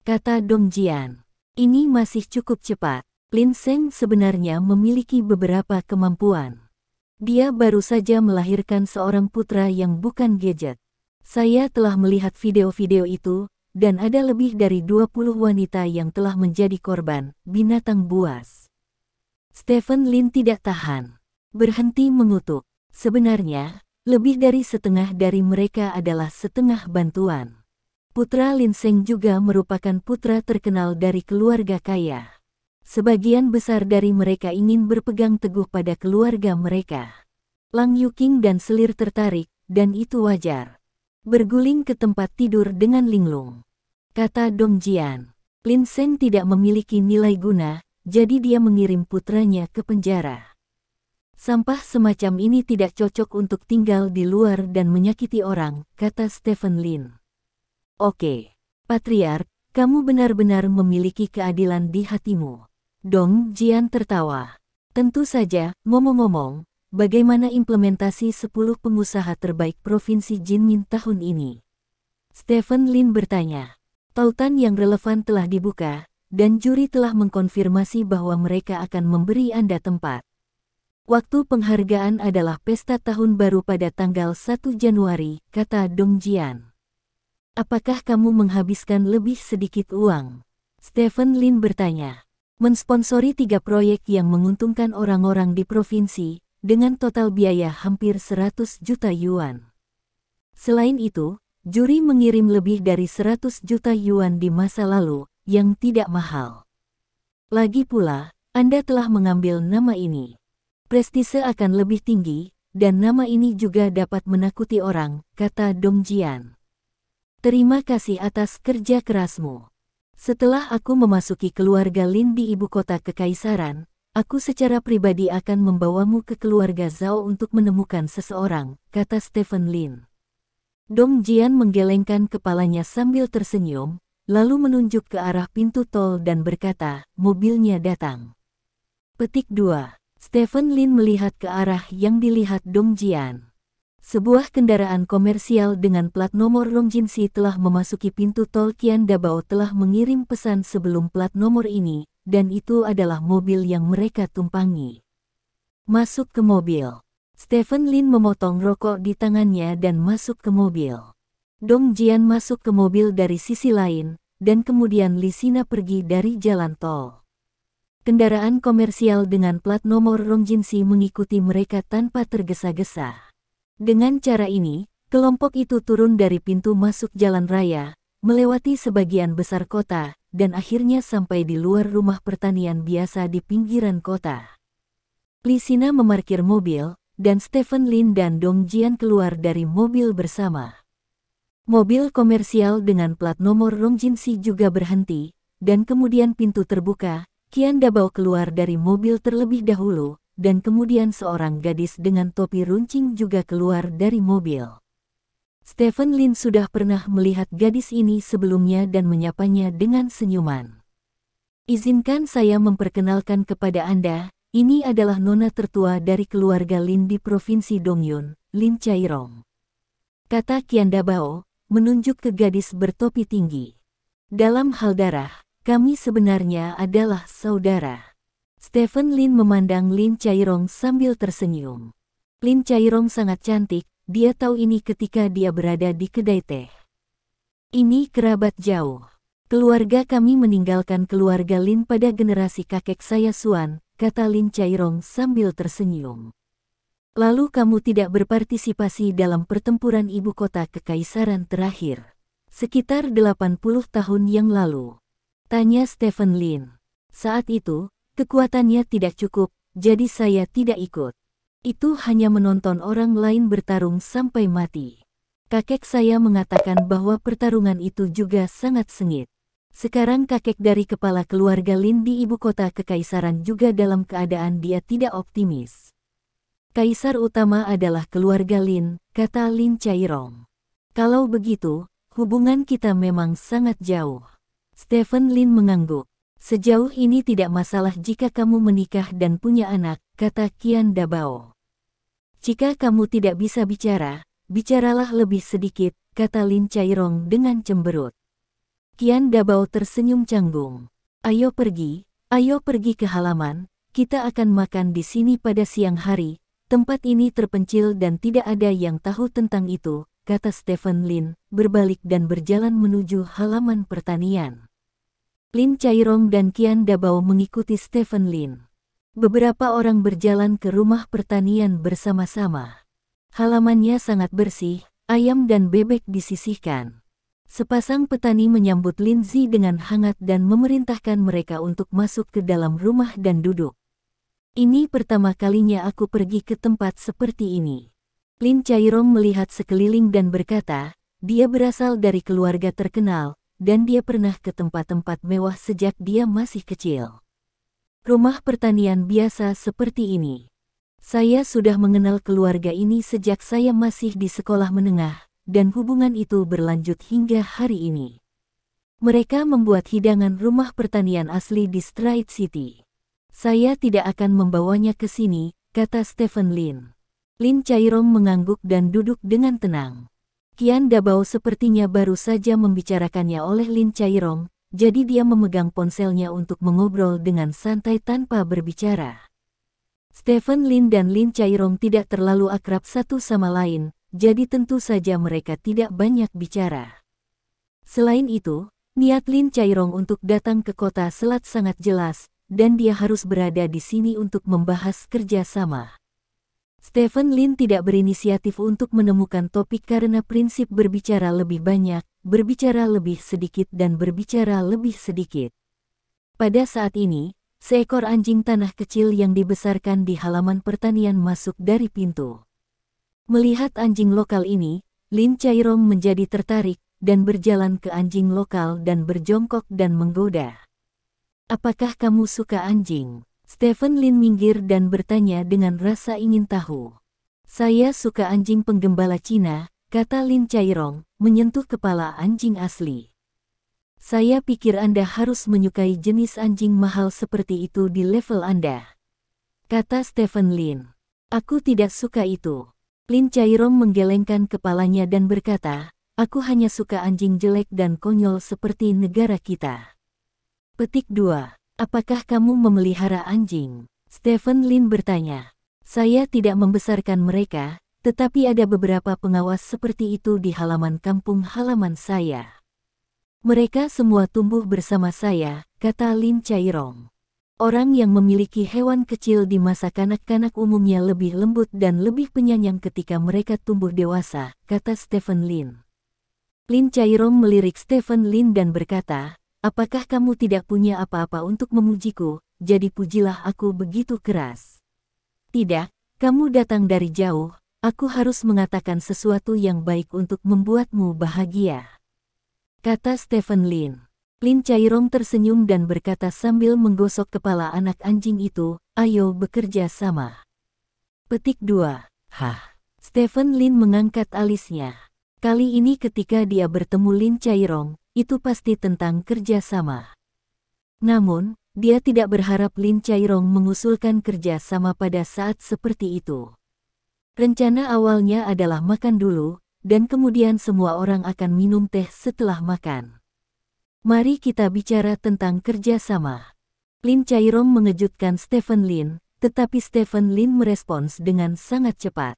Kata Dong Jian. Ini masih cukup cepat. Lin Seng sebenarnya memiliki beberapa kemampuan. Dia baru saja melahirkan seorang putra yang bukan gadget. Saya telah melihat video-video itu, dan ada lebih dari 20 wanita yang telah menjadi korban binatang buas. Stephen Lin tidak tahan. Berhenti mengutuk. Sebenarnya, lebih dari setengah dari mereka adalah setengah bantuan. Putra Lin Seng juga merupakan putra terkenal dari keluarga kaya. Sebagian besar dari mereka ingin berpegang teguh pada keluarga mereka. Lang Yuqing dan Selir tertarik, dan itu wajar. Berguling ke tempat tidur dengan linglung. Kata Dong Jian. Lin Seng tidak memiliki nilai guna, jadi dia mengirim putranya ke penjara. Sampah semacam ini tidak cocok untuk tinggal di luar dan menyakiti orang, kata Stephen Lin. Oke, patriark, kamu benar-benar memiliki keadilan di hatimu. Dong Jian tertawa. Tentu saja, ngomong-ngomong, bagaimana implementasi 10 pengusaha terbaik Provinsi Jinmin tahun ini? Stephen Lin bertanya. Tautan yang relevan telah dibuka, dan juri telah mengkonfirmasi bahwa mereka akan memberi Anda tempat. Waktu penghargaan adalah pesta tahun baru pada tanggal 1 Januari, kata Dong Jian. Apakah kamu menghabiskan lebih sedikit uang? Stephen Lin bertanya. Mensponsori 3 proyek yang menguntungkan orang-orang di provinsi, dengan total biaya hampir 100 juta yuan. Selain itu, juri mengirim lebih dari 100 juta yuan di masa lalu, yang tidak mahal. Lagi pula, Anda telah mengambil nama ini. Prestise akan lebih tinggi, dan nama ini juga dapat menakuti orang, kata Dong Jian. Terima kasih atas kerja kerasmu. Setelah aku memasuki keluarga Lin di ibu kota kekaisaran, aku secara pribadi akan membawamu ke keluarga Zhao untuk menemukan seseorang, kata Stephen Lin. Dong Jian menggelengkan kepalanya sambil tersenyum, lalu menunjuk ke arah pintu tol dan berkata, mobilnya datang. Petik 2. Stephen Lin melihat ke arah yang dilihat Dong Jian. Sebuah kendaraan komersial dengan plat nomor Rongjinsi telah memasuki pintu tol Qiandabao telah mengirim pesan sebelum plat nomor ini, dan itu adalah mobil yang mereka tumpangi. Masuk ke mobil. Stephen Lin memotong rokok di tangannya dan masuk ke mobil. Dong Jian masuk ke mobil dari sisi lain, dan kemudian Li Sina pergi dari jalan tol. Kendaraan komersial dengan plat nomor Rongjinsi mengikuti mereka tanpa tergesa-gesa. Dengan cara ini, kelompok itu turun dari pintu masuk jalan raya, melewati sebagian besar kota, dan akhirnya sampai di luar rumah pertanian biasa di pinggiran kota. Li Sina memarkir mobil, dan Stephen Lin dan Dong Jian keluar dari mobil bersama. Mobil komersial dengan plat nomor Rongjinsi juga berhenti, dan kemudian pintu terbuka, Qiandabao keluar dari mobil terlebih dahulu, dan kemudian seorang gadis dengan topi runcing juga keluar dari mobil. Stephen Lin sudah pernah melihat gadis ini sebelumnya dan menyapanya dengan senyuman. Izinkan saya memperkenalkan kepada Anda, ini adalah nona tertua dari keluarga Lin di Provinsi Dongyun, Lin Chairong. Kata Qiandabao, menunjuk ke gadis bertopi tinggi. Dalam hal darah, kami sebenarnya adalah saudara. Stephen Lin memandang Lin Chairong sambil tersenyum. Lin Chairong sangat cantik, dia tahu ini ketika dia berada di kedai teh. Ini kerabat jauh. Keluarga kami meninggalkan keluarga Lin pada generasi kakek saya Suan, kata Lin Chairong sambil tersenyum. Lalu kamu tidak berpartisipasi dalam pertempuran ibu kota kekaisaran terakhir, sekitar 80 tahun yang lalu? Tanya Stephen Lin. Saat itu, kekuatannya tidak cukup, jadi saya tidak ikut. Itu hanya menonton orang lain bertarung sampai mati. Kakek saya mengatakan bahwa pertarungan itu juga sangat sengit. Sekarang kakek dari kepala keluarga Lin di ibu kota kekaisaran juga dalam keadaan dia tidak optimis. Kaisar utama adalah keluarga Lin, kata Lin Chairong. Kalau begitu, hubungan kita memang sangat jauh. Stephen Lin mengangguk. Sejauh ini tidak masalah jika kamu menikah dan punya anak, kata Qiandabao. Jika kamu tidak bisa bicara, bicaralah lebih sedikit, kata Lin Chairong dengan cemberut. Qiandabao tersenyum canggung. Ayo pergi ke halaman, kita akan makan di sini pada siang hari, tempat ini terpencil dan tidak ada yang tahu tentang itu, kata Stephen Lin, berbalik dan berjalan menuju halaman pertanian. Lin Chairong dan Qiandabao mengikuti Stephen Lin. Beberapa orang berjalan ke rumah pertanian bersama-sama. Halamannya sangat bersih, ayam dan bebek disisihkan. Sepasang petani menyambut Lin Zi dengan hangat dan memerintahkan mereka untuk masuk ke dalam rumah dan duduk. Ini pertama kalinya aku pergi ke tempat seperti ini. Lin Chairong melihat sekeliling dan berkata, dia berasal dari keluarga terkenal, dan dia pernah ke tempat-tempat mewah sejak dia masih kecil. Rumah pertanian biasa seperti ini. Saya sudah mengenal keluarga ini sejak saya masih di sekolah menengah, dan hubungan itu berlanjut hingga hari ini. Mereka membuat hidangan rumah pertanian asli di Stride City. Saya tidak akan membawanya ke sini, kata Stephen Lin. Lin Chairong mengangguk dan duduk dengan tenang. Qiandabao sepertinya baru saja membicarakannya oleh Lin Chairong, jadi dia memegang ponselnya untuk mengobrol dengan santai tanpa berbicara. Stephen Lin dan Lin Chairong tidak terlalu akrab satu sama lain, jadi tentu saja mereka tidak banyak bicara. Selain itu, niat Lin Chairong untuk datang ke kota Selat sangat jelas, dan dia harus berada di sini untuk membahas kerja sama. Stephen Lin tidak berinisiatif untuk menemukan topik karena prinsip berbicara lebih banyak, berbicara lebih sedikit dan berbicara lebih sedikit. Pada saat ini, seekor anjing tanah kecil yang dibesarkan di halaman pertanian masuk dari pintu. Melihat anjing lokal ini, Lin Chairong menjadi tertarik dan berjalan ke anjing lokal dan berjongkok dan menggoda. "Apakah kamu suka anjing?" Stephen Lin minggir dan bertanya dengan rasa ingin tahu. "Saya suka anjing penggembala Cina," kata Lin Chairong, menyentuh kepala anjing asli. "Saya pikir Anda harus menyukai jenis anjing mahal seperti itu di level Anda," kata Stephen Lin. "Aku tidak suka itu." Lin Chairong menggelengkan kepalanya dan berkata, "Aku hanya suka anjing jelek dan konyol seperti negara kita." Petik 2. Apakah kamu memelihara anjing? Stephen Lin bertanya. "Saya tidak membesarkan mereka, tetapi ada beberapa pengawas seperti itu di halaman kampung halaman saya. Mereka semua tumbuh bersama saya," kata Lin Chairong. "Orang yang memiliki hewan kecil di masa kanak-kanak umumnya lebih lembut dan lebih penyayang ketika mereka tumbuh dewasa," kata Stephen Lin. Lin Chairong melirik Stephen Lin dan berkata, "Apakah kamu tidak punya apa-apa untuk memujiku, jadi pujilah aku begitu keras." "Tidak, kamu datang dari jauh, aku harus mengatakan sesuatu yang baik untuk membuatmu bahagia," kata Stephen Lin. Lin Chairong tersenyum dan berkata sambil menggosok kepala anak anjing itu, "Ayo bekerja sama." Petik 2. Hah. Stephen Lin mengangkat alisnya. Kali ini ketika dia bertemu Lin Chairong, itu pasti tentang kerja sama. Namun, dia tidak berharap Lin Chairong mengusulkan kerja sama pada saat seperti itu. Rencana awalnya adalah makan dulu, dan kemudian semua orang akan minum teh setelah makan. "Mari kita bicara tentang kerja sama." Lin Chairong mengejutkan Stephen Lin, tetapi Stephen Lin merespons dengan sangat cepat.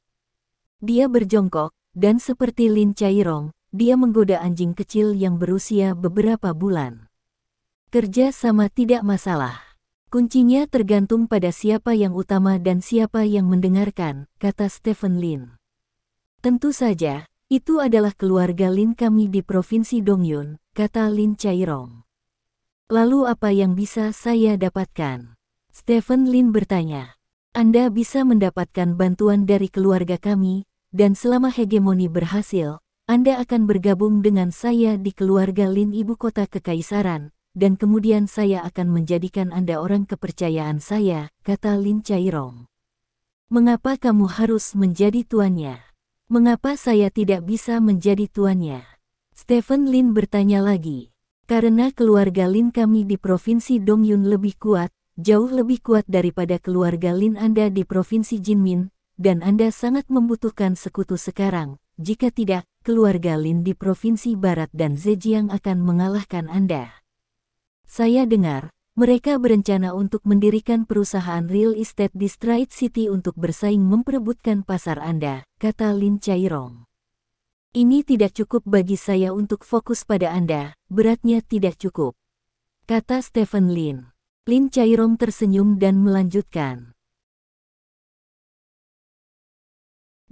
Dia berjongkok, dan seperti Lin Chairong, dia menggoda anjing kecil yang berusia beberapa bulan. "Kerja sama tidak masalah. Kuncinya tergantung pada siapa yang utama dan siapa yang mendengarkan," kata Stephen Lin. "Tentu saja, itu adalah keluarga Lin kami di Provinsi Dongyun," kata Lin Chairong. "Lalu apa yang bisa saya dapatkan?" Stephen Lin bertanya. "Anda bisa mendapatkan bantuan dari keluarga kami, dan selama hegemoni berhasil, Anda akan bergabung dengan saya di keluarga Lin ibu kota kekaisaran, dan kemudian saya akan menjadikan Anda orang kepercayaan saya," kata Lin Chairong. "Mengapa kamu harus menjadi tuannya? Mengapa saya tidak bisa menjadi tuannya?" Stephen Lin bertanya lagi. "Karena keluarga Lin kami di Provinsi Dongyun lebih kuat, jauh lebih kuat daripada keluarga Lin Anda di Provinsi Jinmin, dan Anda sangat membutuhkan sekutu sekarang. Jika tidak, keluarga Lin di Provinsi Barat dan Zhejiang akan mengalahkan Anda. Saya dengar, mereka berencana untuk mendirikan perusahaan real estate di Stride City untuk bersaing memperebutkan pasar Anda," kata Lin Chairong. "Ini tidak cukup bagi saya untuk fokus pada Anda, beratnya tidak cukup," kata Stephen Lin. Lin Chairong tersenyum dan melanjutkan.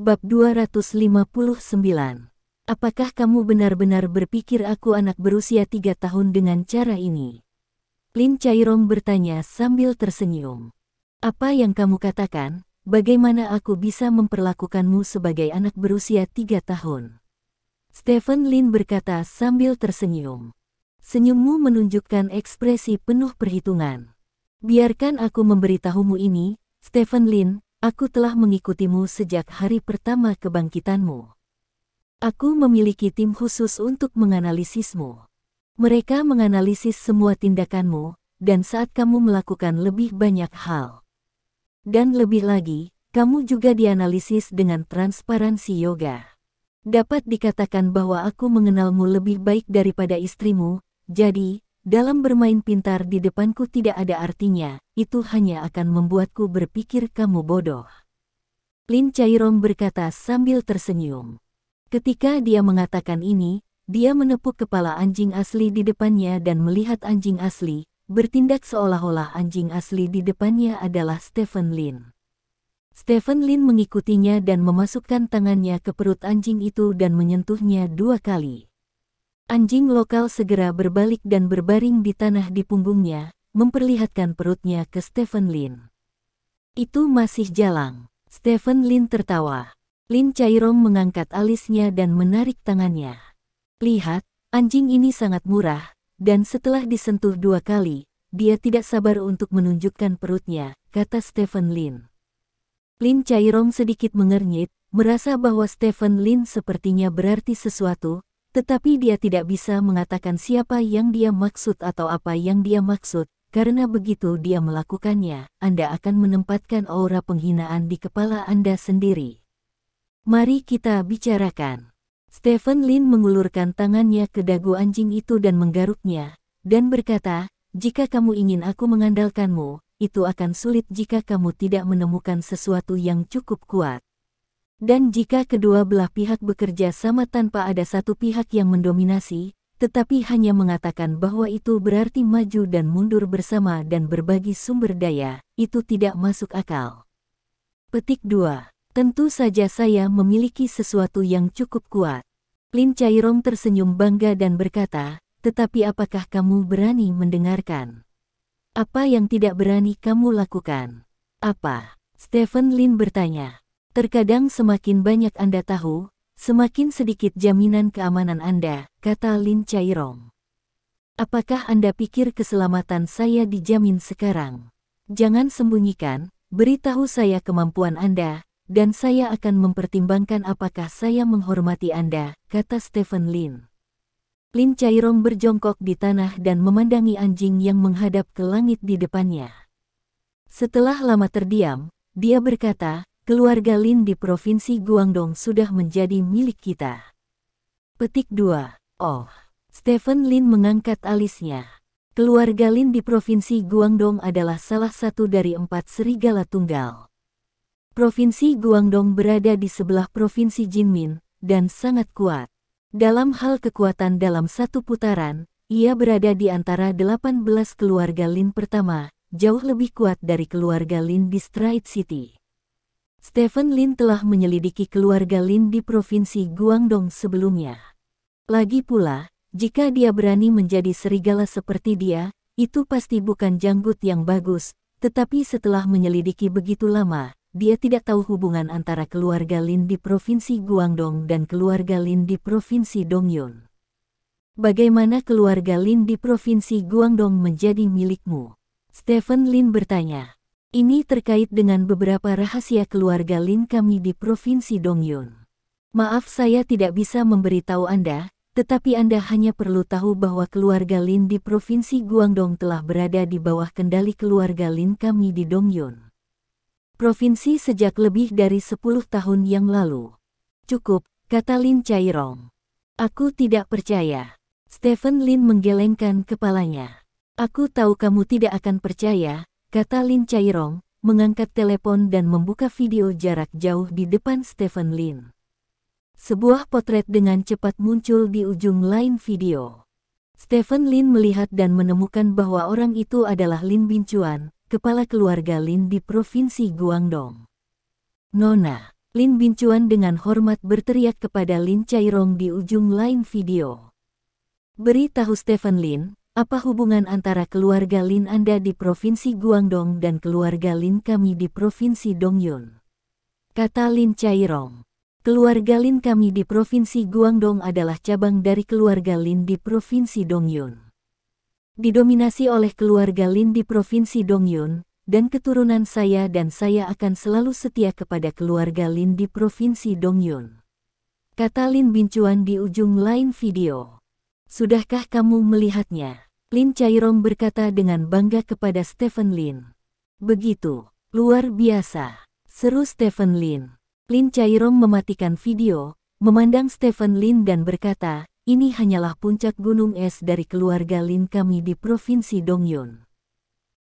Bab 259. Apakah kamu benar-benar berpikir aku anak berusia 3 tahun dengan cara ini? Lin Chairong bertanya sambil tersenyum. "Apa yang kamu katakan? Bagaimana aku bisa memperlakukanmu sebagai anak berusia 3 tahun? Stephen Lin berkata sambil tersenyum. Senyummu menunjukkan ekspresi penuh perhitungan. "Biarkan aku memberitahumu ini, Stephen Lin. Aku telah mengikutimu sejak hari pertama kebangkitanmu. Aku memiliki tim khusus untuk menganalisismu. Mereka menganalisis semua tindakanmu, dan saat kamu melakukan lebih banyak hal. Dan lebih lagi, kamu juga dianalisis dengan transparansi yoga. Dapat dikatakan bahwa aku mengenalmu lebih baik daripada istrimu, jadi, dalam bermain pintar di depanku tidak ada artinya, itu hanya akan membuatku berpikir kamu bodoh. Lin Chairong berkata sambil tersenyum. Ketika dia mengatakan ini, dia menepuk kepala anjing asli di depannya dan melihat anjing asli, bertindak seolah-olah anjing asli di depannya adalah Stephen Lin. Stephen Lin mengikutinya dan memasukkan tangannya ke perut anjing itu dan menyentuhnya 2 kali. Anjing lokal segera berbalik dan berbaring di tanah di punggungnya, memperlihatkan perutnya ke Stephen Lin. Itu masih jalang. Stephen Lin tertawa. Lin Chairong mengangkat alisnya dan menarik tangannya. Lihat, anjing ini sangat murah, dan setelah disentuh 2 kali, dia tidak sabar untuk menunjukkan perutnya, kata Stephen Lin. Lin Chairong sedikit mengernyit, merasa bahwa Stephen Lin sepertinya berarti sesuatu, tetapi dia tidak bisa mengatakan siapa yang dia maksud atau apa yang dia maksud, karena begitu dia melakukannya, Anda akan menempatkan aura penghinaan di kepala Anda sendiri. Mari kita bicarakan. Stephen Lin mengulurkan tangannya ke dagu anjing itu dan menggaruknya, dan berkata, jika kamu ingin aku mengandalkanmu, itu akan sulit jika kamu tidak menemukan sesuatu yang cukup kuat. Dan jika kedua belah pihak bekerja sama tanpa ada satu pihak yang mendominasi, tetapi hanya mengatakan bahwa itu berarti maju dan mundur bersama dan berbagi sumber daya, itu tidak masuk akal. Petik 2. Tentu saja saya memiliki sesuatu yang cukup kuat. Lin Chairong tersenyum bangga dan berkata, tetapi apakah kamu berani mendengarkan? Apa yang tidak berani kamu lakukan? Apa? Stephen Lin bertanya. Terkadang semakin banyak Anda tahu, semakin sedikit jaminan keamanan Anda, kata Lin Chairong. Apakah Anda pikir keselamatan saya dijamin sekarang? Jangan sembunyikan, beritahu saya kemampuan Anda, dan saya akan mempertimbangkan apakah saya menghormati Anda, kata Stephen Lin. Lin Chairong berjongkok di tanah dan memandangi anjing yang menghadap ke langit di depannya. Setelah lama terdiam, dia berkata, keluarga Lin di Provinsi Guangdong sudah menjadi milik kita. Petik 2. Oh, Stephen Lin mengangkat alisnya. Keluarga Lin di Provinsi Guangdong adalah salah satu dari 4 serigala tunggal. Provinsi Guangdong berada di sebelah Provinsi Jinmin, dan sangat kuat. Dalam hal kekuatan dalam satu putaran, ia berada di antara 18 keluarga Lin pertama, jauh lebih kuat dari keluarga Lin di Stride City. Stephen Lin telah menyelidiki keluarga Lin di Provinsi Guangdong sebelumnya. Lagi pula, jika dia berani menjadi serigala seperti dia, itu pasti bukan janggut yang bagus, tetapi setelah menyelidiki begitu lama, dia tidak tahu hubungan antara keluarga Lin di Provinsi Guangdong dan keluarga Lin di Provinsi Dongyun. Bagaimana keluarga Lin di Provinsi Guangdong menjadi milikmu? Stephen Lin bertanya. Ini terkait dengan beberapa rahasia keluarga Lin kami di Provinsi Dongyun. Maaf saya tidak bisa memberitahu Anda, tetapi Anda hanya perlu tahu bahwa keluarga Lin di Provinsi Guangdong telah berada di bawah kendali keluarga Lin kami di Dongyun. Provinsi sejak lebih dari 10 tahun yang lalu. Cukup, kata Lin Chairong. Aku tidak percaya. Stephen Lin menggelengkan kepalanya. Aku tahu kamu tidak akan percaya, kata Lin Chairong, mengangkat telepon dan membuka video jarak jauh di depan Stephen Lin. Sebuah potret dengan cepat muncul di ujung lain video. Stephen Lin melihat dan menemukan bahwa orang itu adalah Lin Binchuan, kepala keluarga Lin di Provinsi Guangdong. Nona, Lin Binchuan dengan hormat berteriak kepada Lin Chairong di ujung lain video. Beritahu Stephen Lin, apa hubungan antara keluarga Lin Anda di Provinsi Guangdong dan keluarga Lin kami di Provinsi Dongyun? Kata Lin Chairong. Keluarga Lin kami di Provinsi Guangdong adalah cabang dari keluarga Lin di Provinsi Dongyun. Didominasi oleh keluarga Lin di Provinsi Dongyun, dan keturunan saya dan saya akan selalu setia kepada keluarga Lin di Provinsi Dongyun. Kata Lin Binchuan di ujung lain video. Sudahkah kamu melihatnya? Lin Chairong berkata dengan bangga kepada Stephen Lin. Begitu, luar biasa, seru Stephen Lin. Lin Chairong mematikan video, memandang Stephen Lin dan berkata, ini hanyalah puncak gunung es dari keluarga Lin kami di Provinsi Dongyun.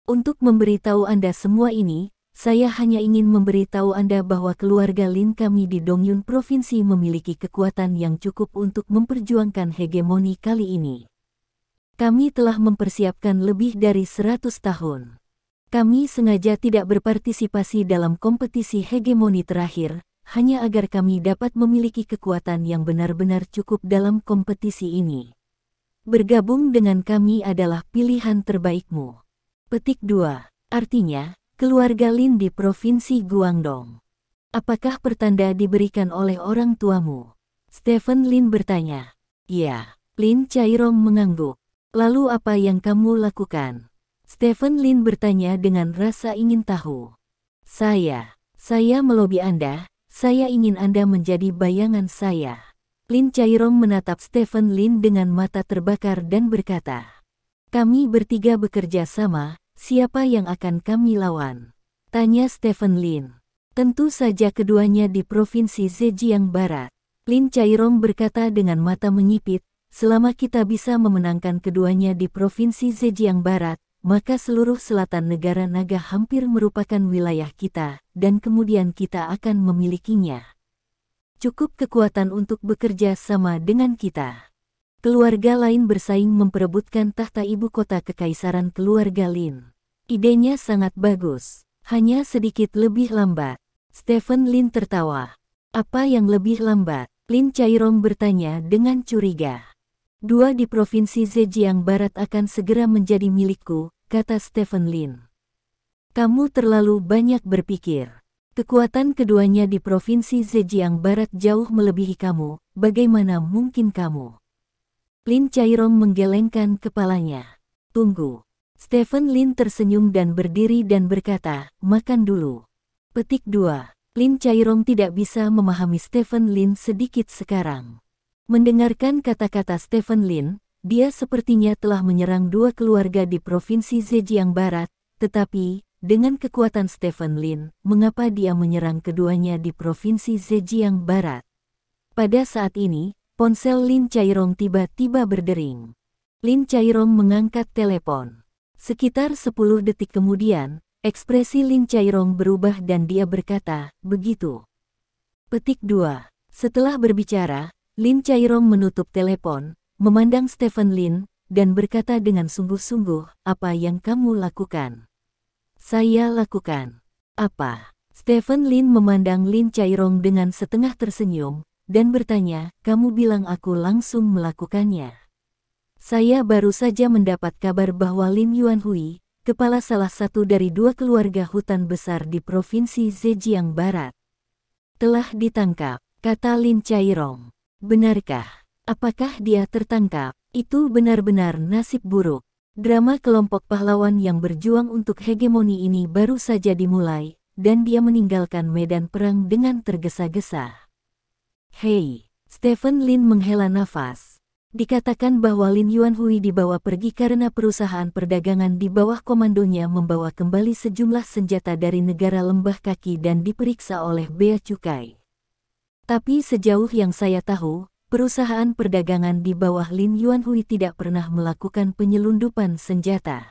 Untuk memberitahu Anda semua ini, saya hanya ingin memberitahu Anda bahwa keluarga Lin kami di Dongyun Provinsi memiliki kekuatan yang cukup untuk memperjuangkan hegemoni kali ini. Kami telah mempersiapkan lebih dari 100 tahun. Kami sengaja tidak berpartisipasi dalam kompetisi hegemoni terakhir, hanya agar kami dapat memiliki kekuatan yang benar-benar cukup dalam kompetisi ini. Bergabung dengan kami adalah pilihan terbaikmu. Petik 2. Artinya, keluarga Lin di Provinsi Guangdong. Apakah pertanda diberikan oleh orang tuamu? Stephen Lin bertanya. Ya, Lin Chairong mengangguk. Lalu apa yang kamu lakukan? Stephen Lin bertanya dengan rasa ingin tahu. Saya melobi Anda, saya ingin Anda menjadi bayangan saya. Lin Chairong menatap Stephen Lin dengan mata terbakar dan berkata, kami bertiga bekerja sama, siapa yang akan kami lawan? Tanya Stephen Lin. Tentu saja keduanya di Provinsi Zhejiang Barat. Lin Chairong berkata dengan mata menyipit, selama kita bisa memenangkan keduanya di Provinsi Zhejiang Barat, maka seluruh selatan negara naga hampir merupakan wilayah kita, dan kemudian kita akan memilikinya. Cukup kekuatan untuk bekerja sama dengan kita. Keluarga lain bersaing memperebutkan tahta ibu kota kekaisaran keluarga Lin. Idenya sangat bagus, hanya sedikit lebih lambat. Stephen Lin tertawa. Apa yang lebih lambat? Lin Chairong bertanya dengan curiga. Dua di Provinsi Zhejiang Barat akan segera menjadi milikku, kata Stephen Lin. Kamu terlalu banyak berpikir. Kekuatan keduanya di Provinsi Zhejiang Barat jauh melebihi kamu, bagaimana mungkin kamu? Lin Chairong menggelengkan kepalanya. Tunggu. Stephen Lin tersenyum dan berdiri dan berkata, makan dulu. Petik 2. Lin Chairong tidak bisa memahami Stephen Lin sedikit sekarang. Mendengarkan kata-kata Stephen Lin, dia sepertinya telah menyerang dua keluarga di Provinsi Zhejiang Barat, tetapi, dengan kekuatan Stephen Lin, mengapa dia menyerang keduanya di Provinsi Zhejiang Barat? Pada saat ini, ponsel Lin Chairong tiba-tiba berdering. Lin Chairong mengangkat telepon. Sekitar 10 detik kemudian, ekspresi Lin Chairong berubah dan dia berkata, begitu. Petik 2. Setelah berbicara, Lin Chairong menutup telepon, memandang Stephen Lin, dan berkata dengan sungguh-sungguh, apa yang kamu lakukan? Saya lakukan. Apa? Stephen Lin memandang Lin Chairong dengan setengah tersenyum, dan bertanya, kamu bilang aku langsung melakukannya. Saya baru saja mendapat kabar bahwa Lin Yuanhui, kepala salah satu dari dua keluarga hutan besar di Provinsi Zhejiang Barat, telah ditangkap, kata Lin Chairong. Benarkah? Apakah dia tertangkap? Itu benar-benar nasib buruk. Drama kelompok pahlawan yang berjuang untuk hegemoni ini baru saja dimulai, dan dia meninggalkan medan perang dengan tergesa-gesa. Hei, Stephen Lin menghela nafas. Dikatakan bahwa Lin Yuanhui dibawa pergi karena perusahaan perdagangan di bawah komandonya membawa kembali sejumlah senjata dari negara lembah kaki dan diperiksa oleh bea cukai. Tapi sejauh yang saya tahu, perusahaan perdagangan di bawah Lin Yuanhui tidak pernah melakukan penyelundupan senjata.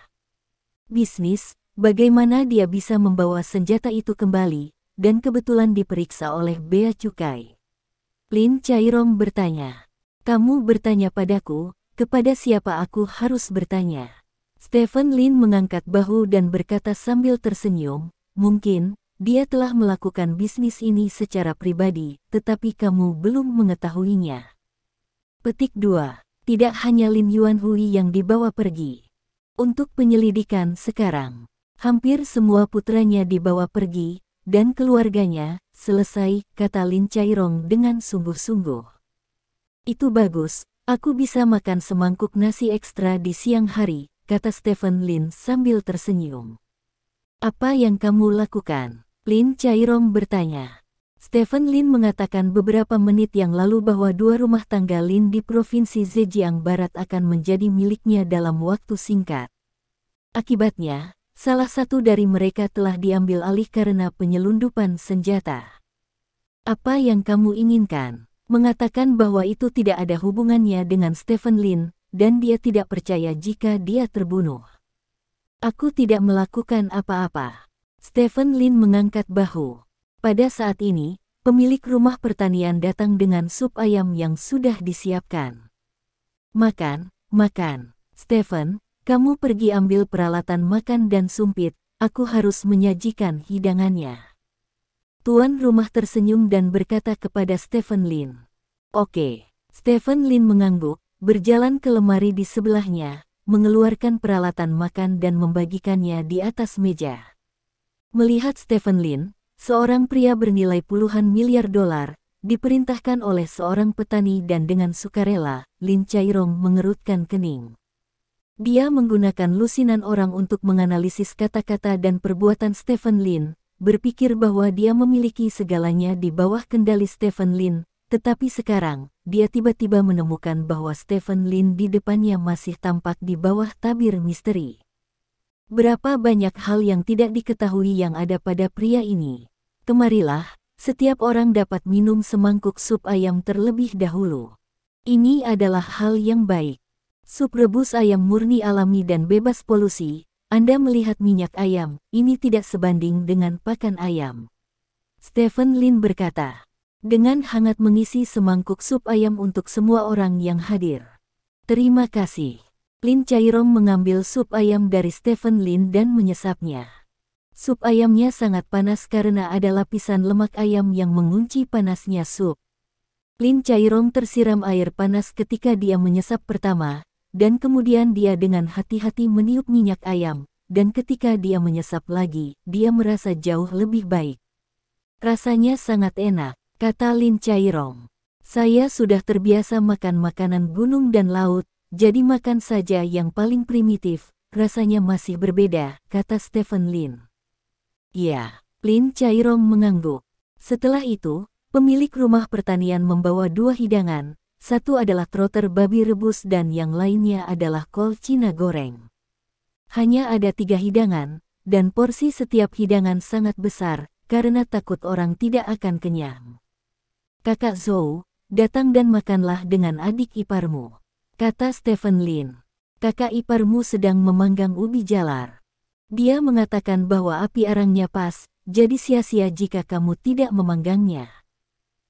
Bisnis, bagaimana dia bisa membawa senjata itu kembali, dan kebetulan diperiksa oleh bea cukai? Lin Chairong bertanya. Kamu bertanya padaku, kepada siapa aku harus bertanya? Stephen Lin mengangkat bahu dan berkata sambil tersenyum, mungkin, dia telah melakukan bisnis ini secara pribadi, tetapi kamu belum mengetahuinya. Petik 2. Tidak hanya Lin Yuanhui yang dibawa pergi. Untuk penyelidikan sekarang, hampir semua putranya dibawa pergi, dan keluarganya, selesai, kata Lin Chairong dengan sungguh-sungguh. Itu bagus, aku bisa makan semangkuk nasi ekstra di siang hari, kata Stephen Lin sambil tersenyum. Apa yang kamu lakukan? Lin Chairong bertanya. Stephen Lin mengatakan beberapa menit yang lalu bahwa dua rumah tangga Lin di Provinsi Zhejiang Barat akan menjadi miliknya dalam waktu singkat. Akibatnya, salah satu dari mereka telah diambil alih karena penyelundupan senjata. Apa yang kamu inginkan? mengatakan bahwa itu tidak ada hubungannya dengan Stephen Lin, dan dia tidak percaya jika dia terbunuh. Aku tidak melakukan apa-apa. Stephen Lin mengangkat bahu. Pada saat ini, pemilik rumah pertanian datang dengan sup ayam yang sudah disiapkan. Makan, makan. Stephen, kamu pergi ambil peralatan makan dan sumpit, aku harus menyajikan hidangannya. Tuan rumah tersenyum dan berkata kepada Stephen Lin. Oke. Stephen Lin mengangguk, berjalan ke lemari di sebelahnya, mengeluarkan peralatan makan dan membagikannya di atas meja. Melihat Stephen Lin, seorang pria bernilai puluhan miliar dolar, diperintahkan oleh seorang petani dan dengan sukarela, Lin Chairong mengerutkan kening. Dia menggunakan lusinan orang untuk menganalisis kata-kata dan perbuatan Stephen Lin, berpikir bahwa dia memiliki segalanya di bawah kendali Stephen Lin, tetapi sekarang, dia tiba-tiba menemukan bahwa Stephen Lin di depannya masih tampak di bawah tabir misteri. Berapa banyak hal yang tidak diketahui yang ada pada pria ini. Kemarilah, setiap orang dapat minum semangkuk sup ayam terlebih dahulu. Ini adalah hal yang baik. Sup rebus ayam murni alami dan bebas polusi. Anda melihat minyak ayam, ini tidak sebanding dengan pakan ayam. Stephen Lin berkata, dengan hangat mengisi semangkuk sup ayam untuk semua orang yang hadir. Terima kasih. Lin Chairong mengambil sup ayam dari Stephen Lin dan menyesapnya. Sup ayamnya sangat panas karena ada lapisan lemak ayam yang mengunci panasnya sup. Lin Chairong tersiram air panas ketika dia menyesap pertama, dan kemudian dia dengan hati-hati meniup minyak ayam, dan ketika dia menyesap lagi, dia merasa jauh lebih baik. Rasanya sangat enak, kata Lin Chairong. Saya sudah terbiasa makan makanan gunung dan laut, jadi makan saja yang paling primitif, rasanya masih berbeda, kata Stephen Lin. Ya, Lin Chairong mengangguk. Setelah itu, pemilik rumah pertanian membawa 2 hidangan. Satu adalah trotter babi rebus dan yang lainnya adalah kol Cina goreng. Hanya ada 3 hidangan, dan porsi setiap hidangan sangat besar, karena takut orang tidak akan kenyang. Kakak Zhou, datang dan makanlah dengan adik iparmu, kata Stephen Lin. Kakak iparmu sedang memanggang ubi jalar. Dia mengatakan bahwa api arangnya pas, jadi sia-sia jika kamu tidak memanggangnya.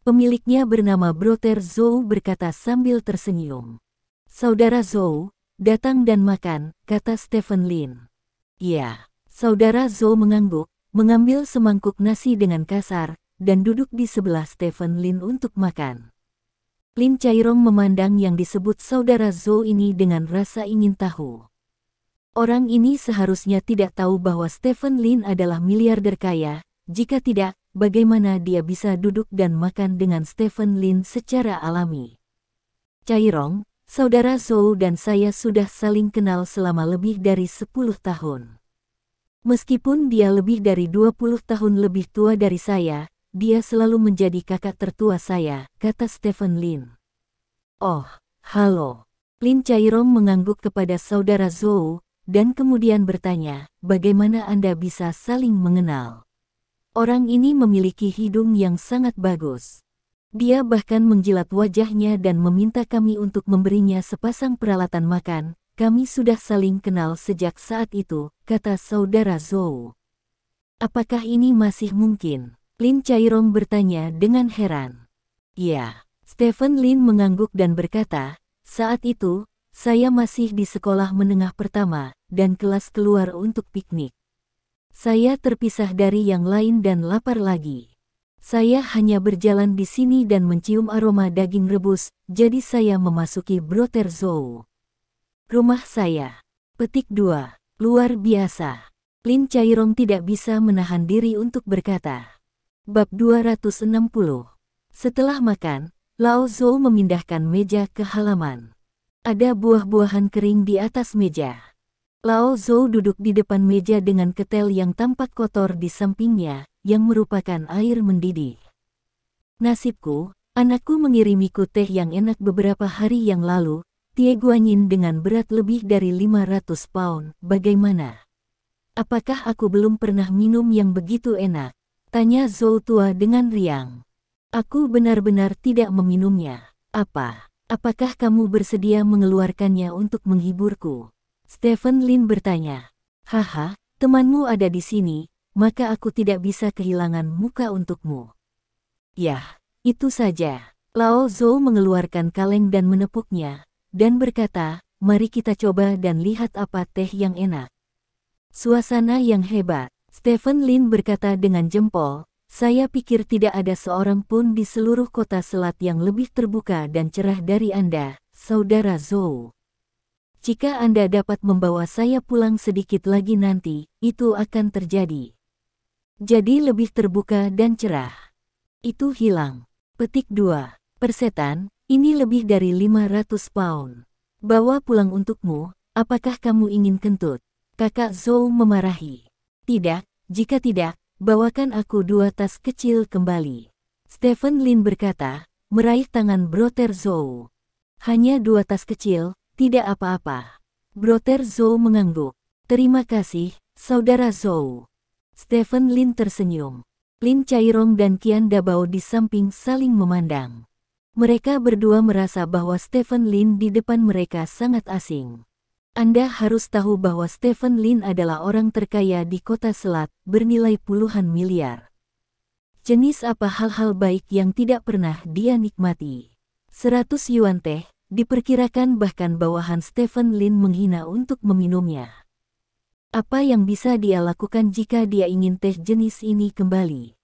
Pemiliknya bernama Brother Zhou berkata sambil tersenyum. Saudara Zhou, datang dan makan, kata Stephen Lin. Ya, saudara Zhou mengangguk, mengambil semangkuk nasi dengan kasar, dan duduk di sebelah Stephen Lin untuk makan. Lin Chairong memandang yang disebut saudara Zhou ini dengan rasa ingin tahu. Orang ini seharusnya tidak tahu bahwa Stephen Lin adalah miliarder kaya, jika tidak, bagaimana dia bisa duduk dan makan dengan Stephen Lin secara alami. Chairong, saudara Zhou dan saya sudah saling kenal selama lebih dari 10 tahun. Meskipun dia lebih dari 20 tahun lebih tua dari saya, dia selalu menjadi kakak tertua saya, kata Stephen Lin. Oh, halo. Lin Chairong mengangguk kepada saudara Zhou, dan kemudian bertanya, bagaimana Anda bisa saling mengenal? Orang ini memiliki hidung yang sangat bagus. Dia bahkan menjilat wajahnya dan meminta kami untuk memberinya sepasang peralatan makan. Kami sudah saling kenal sejak saat itu, kata saudara Zhou. Apakah ini masih mungkin? Lin Chairong bertanya dengan heran. Ya, Stephen Lin mengangguk dan berkata, saat itu, saya masih di sekolah menengah pertama, dan kelas keluar untuk piknik. Saya terpisah dari yang lain dan lapar lagi. Saya hanya berjalan di sini dan mencium aroma daging rebus, jadi saya memasuki Brother Zhou. Rumah saya. Petik 2. Luar biasa. Lin Chairong tidak bisa menahan diri untuk berkata. Bab 260. Setelah makan, Lao Zhou memindahkan meja ke halaman. Ada buah-buahan kering di atas meja. Lao Zhou duduk di depan meja dengan ketel yang tampak kotor di sampingnya, yang merupakan air mendidih. Nasibku, anakku mengirimiku teh yang enak beberapa hari yang lalu, Tie Guanyin dengan berat lebih dari 500 pound, bagaimana? Apakah aku belum pernah minum yang begitu enak? Tanya Zhou tua dengan riang. Aku benar-benar tidak meminumnya. Apakah kamu bersedia mengeluarkannya untuk menghiburku? Stephen Lin bertanya. Haha, temanmu ada di sini, maka aku tidak bisa kehilangan muka untukmu. Yah, itu saja. Lao Zhou mengeluarkan kaleng dan menepuknya, dan berkata, mari kita coba dan lihat apa teh yang enak. Suasana yang hebat. Stephen Lin berkata dengan jempol, saya pikir tidak ada seorang pun di seluruh kota selat yang lebih terbuka dan cerah dari Anda, Saudara Zhou. Jika Anda dapat membawa saya pulang sedikit lagi nanti, itu akan terjadi. Jadi lebih terbuka dan cerah. Itu hilang. Petik 2. Persetan, ini lebih dari 500 pound. Bawa pulang untukmu, apakah kamu ingin kentut? Kakak Zhou memarahi. Tidak, jika tidak, bawakan aku 2 tas kecil kembali. Stephen Lin berkata, meraih tangan Brother Zhou. Hanya 2 tas kecil, tidak apa-apa. Brother Zhou mengangguk. Terima kasih, Saudara Zhou. Stephen Lin tersenyum. Lin Chairong dan Qian Dabao di samping saling memandang. Mereka berdua merasa bahwa Stephen Lin di depan mereka sangat asing. Anda harus tahu bahwa Stephen Lin adalah orang terkaya di kota selat, bernilai puluhan miliar. Jenis apa hal-hal baik yang tidak pernah dia nikmati? 100 yuan teh, diperkirakan bahkan bawahan Stephen Lin menghina untuk meminumnya. Apa yang bisa dia lakukan jika dia ingin teh jenis ini kembali?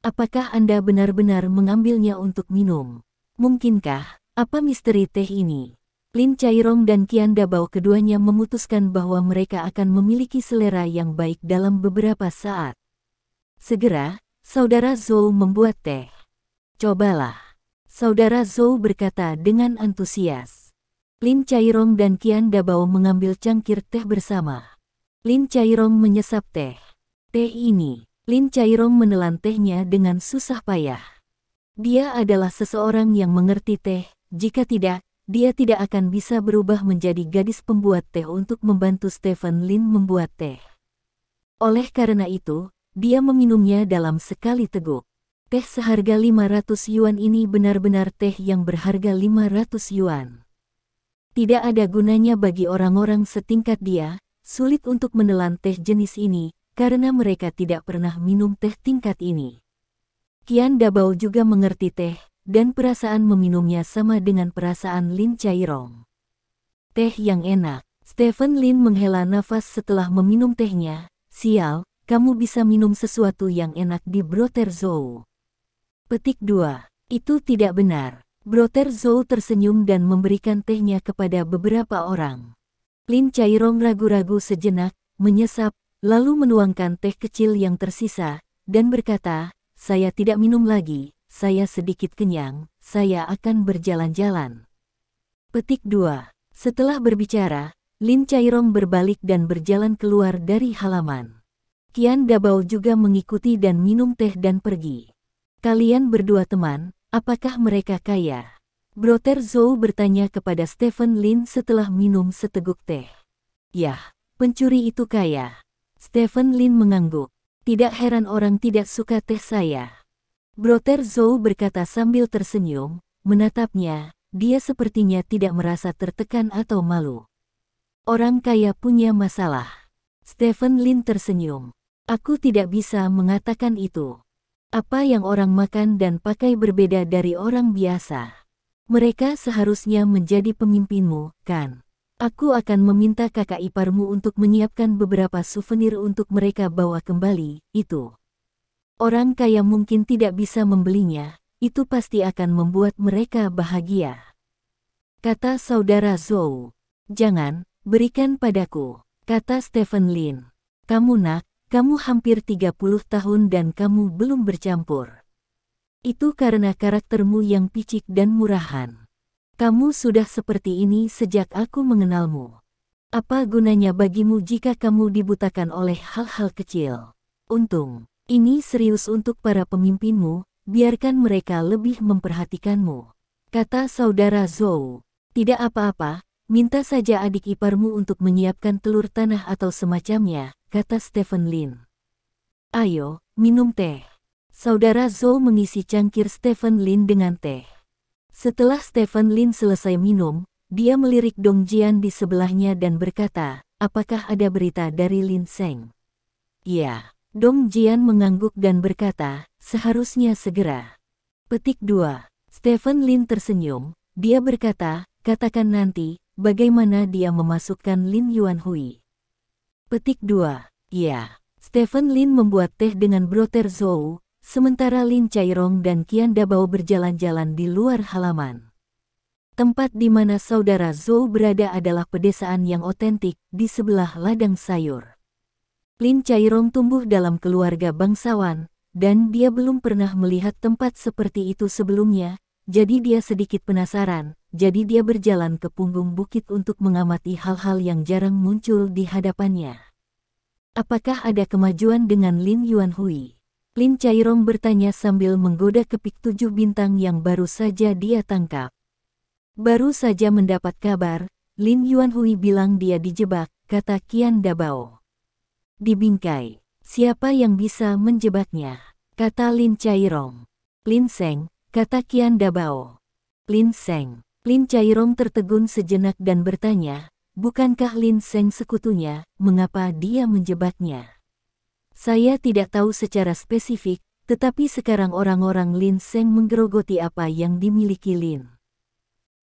Apakah Anda benar-benar mengambilnya untuk minum? Mungkinkah, apa misteri teh ini? Lin Chairong dan Qian Dabao keduanya memutuskan bahwa mereka akan memiliki selera yang baik dalam beberapa saat. Segera, Saudara Zhou membuat teh. Cobalah. Saudara Zhou berkata dengan antusias. Lin Chairong dan Qian Dabao mengambil cangkir teh bersama. Lin Chairong menyesap teh. Teh ini, Lin Chairong menelan tehnya dengan susah payah. Dia adalah seseorang yang mengerti teh, jika tidak, dia tidak akan bisa berubah menjadi gadis pembuat teh untuk membantu Stephen Lin membuat teh. Oleh karena itu, dia meminumnya dalam sekali teguk. Teh seharga 500 yuan ini benar-benar teh yang berharga 500 yuan. Tidak ada gunanya bagi orang-orang setingkat dia, sulit untuk menelan teh jenis ini, karena mereka tidak pernah minum teh tingkat ini. Qian Dabao juga mengerti teh, dan perasaan meminumnya sama dengan perasaan Lin Chairong. Teh yang enak. Stephen Lin menghela nafas setelah meminum tehnya. Sial, kamu bisa minum sesuatu yang enak di Brother Zhou. Petik 2. Itu tidak benar. Brother Zhou tersenyum dan memberikan tehnya kepada beberapa orang. Lin Chairong ragu-ragu sejenak, menyesap, lalu menuangkan teh kecil yang tersisa, dan berkata, saya tidak minum lagi. Saya sedikit kenyang, saya akan berjalan-jalan. Petik 2. Setelah berbicara, Lin Chairong berbalik dan berjalan keluar dari halaman. Qian Dabao juga mengikuti dan minum teh dan pergi. Kalian berdua teman, apakah mereka kaya? Brother Zhou bertanya kepada Stephen Lin setelah minum seteguk teh. Yah, pencuri itu kaya. Stephen Lin mengangguk. Tidak heran orang tidak suka teh saya. Brother Zhou berkata sambil tersenyum, menatapnya, dia sepertinya tidak merasa tertekan atau malu. Orang kaya punya masalah. Stephen Lin tersenyum. Aku tidak bisa mengatakan itu. Apa yang orang makan dan pakai berbeda dari orang biasa. Mereka seharusnya menjadi pemimpinmu, kan? Aku akan meminta kakak iparmu untuk menyiapkan beberapa souvenir untuk mereka bawa kembali, itu. Orang kaya mungkin tidak bisa membelinya, itu pasti akan membuat mereka bahagia. Kata Saudara Zhou. Jangan, berikan padaku, kata Stephen Lin. Kamu kamu hampir 30 tahun dan kamu belum bercampur. Itu karena karaktermu yang picik dan murahan. Kamu sudah seperti ini sejak aku mengenalmu. Apa gunanya bagimu jika kamu dibutakan oleh hal-hal kecil? Untung. Ini serius untuk para pemimpinmu, biarkan mereka lebih memperhatikanmu. Kata Saudara Zhou. Tidak apa-apa, minta saja adik iparmu untuk menyiapkan telur tanah atau semacamnya, kata Stephen Lin. Ayo, minum teh. Saudara Zhou mengisi cangkir Stephen Lin dengan teh. Setelah Stephen Lin selesai minum, dia melirik Dong Jian di sebelahnya dan berkata, apakah ada berita dari Lin Seng? Ya, Dong Jian mengangguk dan berkata, seharusnya segera. Petik 2. Stephen Lin tersenyum, dia berkata, katakan nanti, bagaimana dia memasukkan Lin Yuanhui. Petik 2. Ya, Stephen Lin membuat teh dengan broter Zhou, sementara Lin Chairong dan Qian Dabao berjalan-jalan di luar halaman. Tempat di mana saudara Zhou berada adalah pedesaan yang otentik di sebelah ladang sayur. Lin Chairong tumbuh dalam keluarga bangsawan, dan dia belum pernah melihat tempat seperti itu sebelumnya, jadi dia sedikit penasaran, jadi dia berjalan ke punggung bukit untuk mengamati hal-hal yang jarang muncul di hadapannya. Apakah ada kemajuan dengan Lin Yuanhui? Lin Chairong bertanya sambil menggoda kepik 7 bintang yang baru saja dia tangkap. Baru saja mendapat kabar, Lin Yuanhui bilang dia dijebak, kata Qian Dabao. Dibingkai, siapa yang bisa menjebaknya? Kata Lin Chairong. Lin Seng, kata Qian Dabao. Lin Seng. Lin Chairong tertegun sejenak dan bertanya, bukankah Lin Seng sekutunya, mengapa dia menjebaknya? Saya tidak tahu secara spesifik, tetapi sekarang orang-orang Lin Seng menggerogoti apa yang dimiliki Lin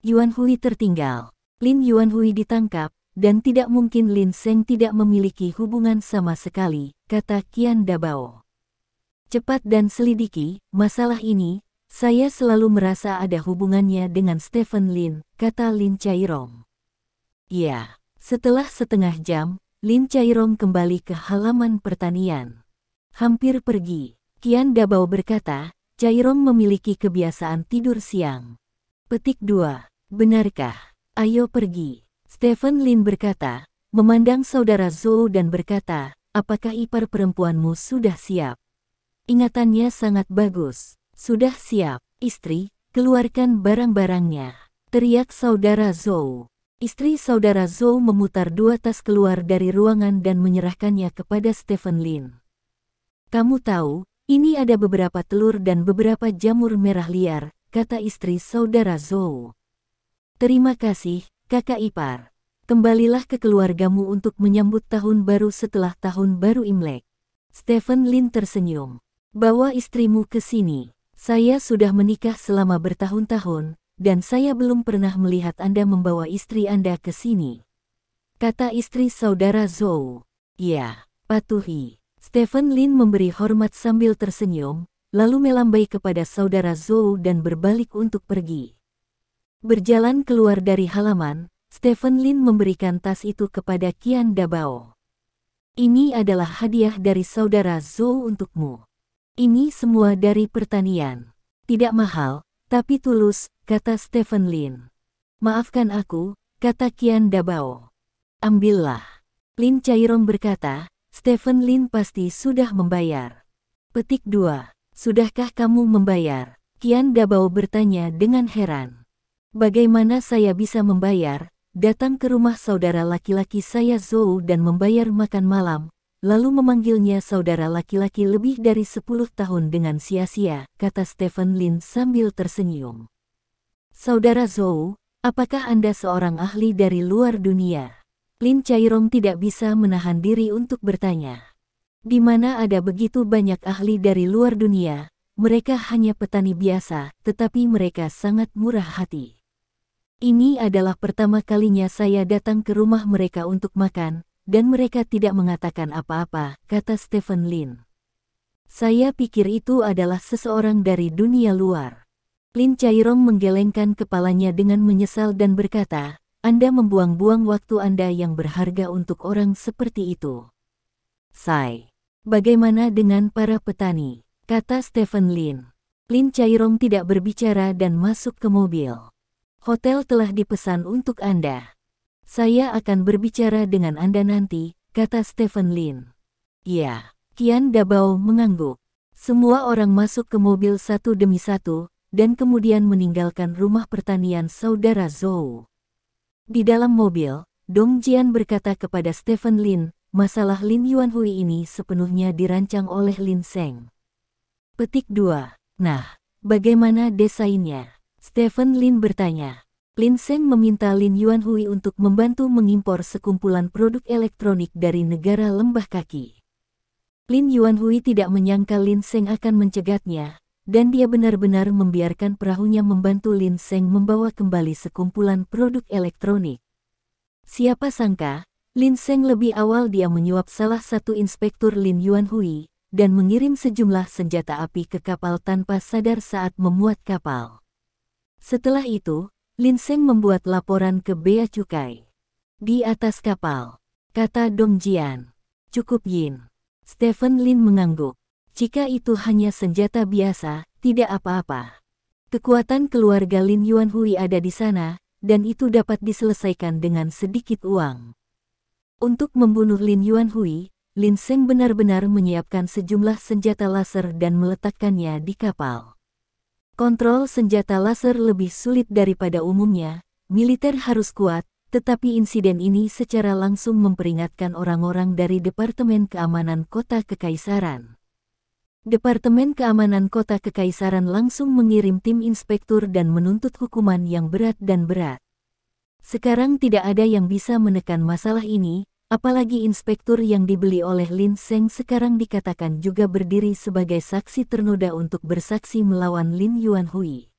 Yuanhui tertinggal. Lin Yuanhui ditangkap, dan tidak mungkin Lin Seng tidak memiliki hubungan sama sekali, kata Qian Dabao. Cepat dan selidiki masalah ini, saya selalu merasa ada hubungannya dengan Stephen Lin, kata Lin Chairong. Ya, setelah setengah jam, Lin Chairong kembali ke halaman pertanian. Hampir pergi, Qian Dabao berkata, Chairong memiliki kebiasaan tidur siang. Petik 2. Benarkah? Ayo pergi. Stephen Lin berkata, memandang saudara Zhou dan berkata, apakah ipar perempuanmu sudah siap? Ingatannya sangat bagus. Sudah siap, istri, keluarkan barang-barangnya. Teriak saudara Zhou. Istri saudara Zhou memutar 2 tas keluar dari ruangan dan menyerahkannya kepada Stephen Lin. Kamu tahu, ini ada beberapa telur dan beberapa jamur merah liar, kata istri saudara Zhou. Terima kasih, kakak ipar. Kembalilah ke keluargamu untuk menyambut tahun baru setelah tahun baru Imlek. Stephen Lin tersenyum. Bawa istrimu ke sini. Saya sudah menikah selama bertahun-tahun, dan saya belum pernah melihat Anda membawa istri Anda ke sini. Kata istri saudara Zhou. Ya, patuhi. Stephen Lin memberi hormat sambil tersenyum, lalu melambai kepada saudara Zhou dan berbalik untuk pergi. Berjalan keluar dari halaman, Stephen Lin memberikan tas itu kepada Qian Dabao. Ini adalah hadiah dari saudara Zhou untukmu. Ini semua dari pertanian. Tidak mahal, tapi tulus, kata Stephen Lin. Maafkan aku, kata Qian Dabao. Ambillah. Lin Chairong berkata, Stephen Lin pasti sudah membayar. Petik 2. Sudahkah kamu membayar? Qian Dabao bertanya dengan heran. Bagaimana saya bisa membayar? Datang ke rumah saudara laki-laki saya Zhou dan membayar makan malam, lalu memanggilnya saudara laki-laki lebih dari 10 tahun dengan sia-sia, kata Stephen Lin sambil tersenyum. Saudara Zhou, apakah Anda seorang ahli dari luar dunia? Lin Chairong tidak bisa menahan diri untuk bertanya. Di mana ada begitu banyak ahli dari luar dunia, mereka hanya petani biasa, tetapi mereka sangat murah hati. Ini adalah pertama kalinya saya datang ke rumah mereka untuk makan, dan mereka tidak mengatakan apa-apa, kata Stephen Lin. Saya pikir itu adalah seseorang dari dunia luar. Lin Chairong menggelengkan kepalanya dengan menyesal dan berkata, Anda membuang-buang waktu Anda yang berharga untuk orang seperti itu. Bagaimana dengan para petani? Kata Stephen Lin. Lin Chairong tidak berbicara dan masuk ke mobil. Hotel telah dipesan untuk Anda. Saya akan berbicara dengan Anda nanti, kata Stephen Lin. Ya, Qian Dabao mengangguk. Semua orang masuk ke mobil satu demi satu, dan kemudian meninggalkan rumah pertanian saudara Zhou. Di dalam mobil, Dong Jian berkata kepada Stephen Lin, masalah Lin Yuanhui ini sepenuhnya dirancang oleh Lin Seng. Petik 2. Nah, bagaimana desainnya? Stephen Lin bertanya. Lin Seng meminta Lin Yuanhui untuk membantu mengimpor sekumpulan produk elektronik dari negara lembah kaki. Lin Yuanhui tidak menyangka Lin Seng akan mencegatnya, dan dia benar-benar membiarkan perahunya membantu Lin Seng membawa kembali sekumpulan produk elektronik. Siapa sangka, Lin Seng lebih awal dia menyuap salah satu inspektur Lin Yuanhui, dan mengirim sejumlah senjata api ke kapal tanpa sadar saat memuat kapal. Setelah itu, Lin Seng membuat laporan ke bea cukai. Di atas kapal, kata Dong Jian. Cukup Yin. Stephen Lin mengangguk. Jika itu hanya senjata biasa, tidak apa-apa. Kekuatan keluarga Lin Yuanhui ada di sana, dan itu dapat diselesaikan dengan sedikit uang. Untuk membunuh Lin Yuanhui, Lin Seng benar-benar menyiapkan sejumlah senjata laser dan meletakkannya di kapal. Kontrol senjata laser lebih sulit daripada umumnya, militer harus kuat, tetapi insiden ini secara langsung memperingatkan orang-orang dari Departemen Keamanan Kota Kekaisaran. Departemen Keamanan Kota Kekaisaran langsung mengirim tim inspektur dan menuntut hukuman yang berat dan berat. Sekarang tidak ada yang bisa menekan masalah ini, apalagi inspektur yang dibeli oleh Lin Seng sekarang dikatakan juga berdiri sebagai saksi ternoda untuk bersaksi melawan Lin Yuanhui.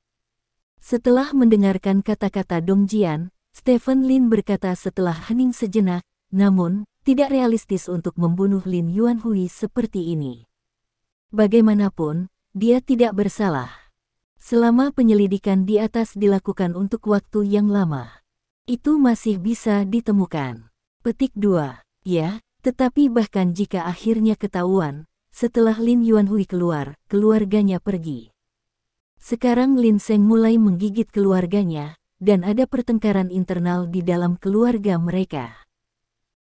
Setelah mendengarkan kata-kata Dong Jian, Stephen Lin berkata setelah hening sejenak, namun, tidak realistis untuk membunuh Lin Yuanhui seperti ini. Bagaimanapun, dia tidak bersalah. Selama penyelidikan di atas dilakukan untuk waktu yang lama, itu masih bisa ditemukan. Petik 2. Ya, tetapi bahkan jika akhirnya ketahuan, setelah Lin Yuanhui keluar, keluarganya pergi. Sekarang Lin Seng mulai menggigit keluarganya, dan ada pertengkaran internal di dalam keluarga mereka.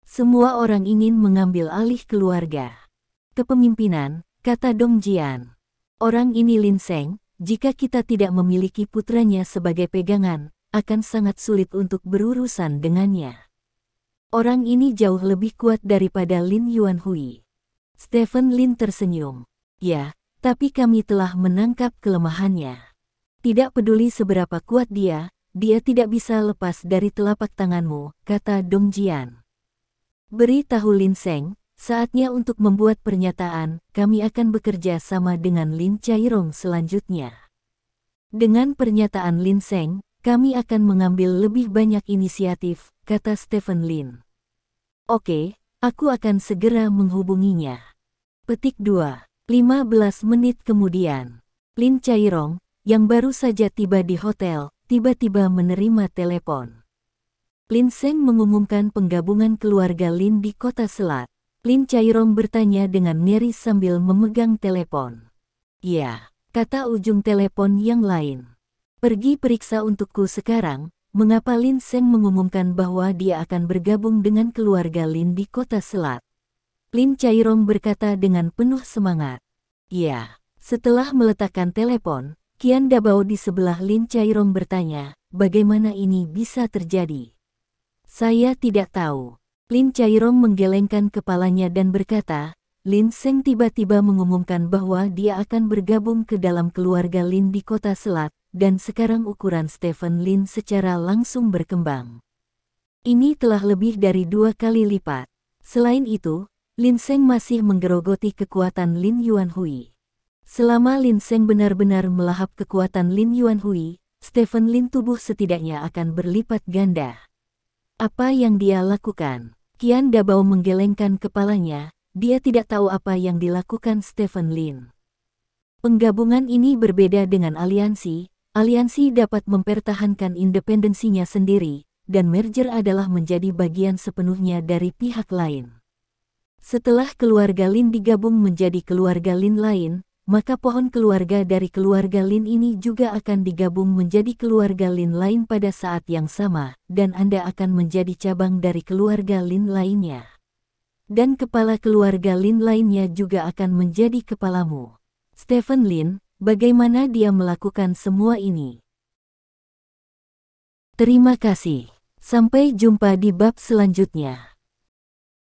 Semua orang ingin mengambil alih keluarga. Kepemimpinan, kata Dong Jian. Orang ini Lin Seng, jika kita tidak memiliki putranya sebagai pegangan, akan sangat sulit untuk berurusan dengannya. Orang ini jauh lebih kuat daripada Lin Yuanhui. Stephen Lin tersenyum. Ya, tapi kami telah menangkap kelemahannya. Tidak peduli seberapa kuat dia tidak bisa lepas dari telapak tanganmu, kata Dong Jian. Beri tahu Lin Seng, saatnya untuk membuat pernyataan, kami akan bekerja sama dengan Lin Chairong selanjutnya. Dengan pernyataan Lin Seng, kami akan mengambil lebih banyak inisiatif, kata Stephen Lin. Oke, aku akan segera menghubunginya. Petik 2. 15 menit kemudian, Lin Chairong, yang baru saja tiba di hotel, tiba-tiba menerima telepon. Lin Seng mengumumkan penggabungan keluarga Lin di kota Selat. Lin Chairong bertanya dengan ngeri sambil memegang telepon. Ya, kata ujung telepon yang lain. Pergi periksa untukku sekarang, mengapa Lin Seng mengumumkan bahwa dia akan bergabung dengan keluarga Lin di kota Selat. Lin Chairong berkata dengan penuh semangat. Ya, setelah meletakkan telepon, Qian Dabao di sebelah Lin Chairong bertanya, bagaimana ini bisa terjadi? Saya tidak tahu. Lin Chairong menggelengkan kepalanya dan berkata, Lin Seng tiba-tiba mengumumkan bahwa dia akan bergabung ke dalam keluarga Lin di kota Selat, dan sekarang ukuran Stephen Lin secara langsung berkembang. Ini telah lebih dari 2 kali lipat. Selain itu, Lin Seng masih menggerogoti kekuatan Lin Yuanhui. Selama Lin Seng benar-benar melahap kekuatan Lin Yuanhui, Stephen Lin tubuh setidaknya akan berlipat ganda. Apa yang dia lakukan? Qian Dabao menggelengkan kepalanya, dia tidak tahu apa yang dilakukan Stephen Lin. Penggabungan ini berbeda dengan aliansi. Aliansi dapat mempertahankan independensinya sendiri, dan merger adalah menjadi bagian sepenuhnya dari pihak lain. Setelah keluarga Lin digabung menjadi keluarga Lin lain, maka pohon keluarga dari keluarga Lin ini juga akan digabung menjadi keluarga Lin lain pada saat yang sama, dan Anda akan menjadi cabang dari keluarga Lin lainnya. Dan kepala keluarga Lin lainnya juga akan menjadi kepalamu. Stephen Lin, bagaimana dia melakukan semua ini? Terima kasih. Sampai jumpa di bab selanjutnya.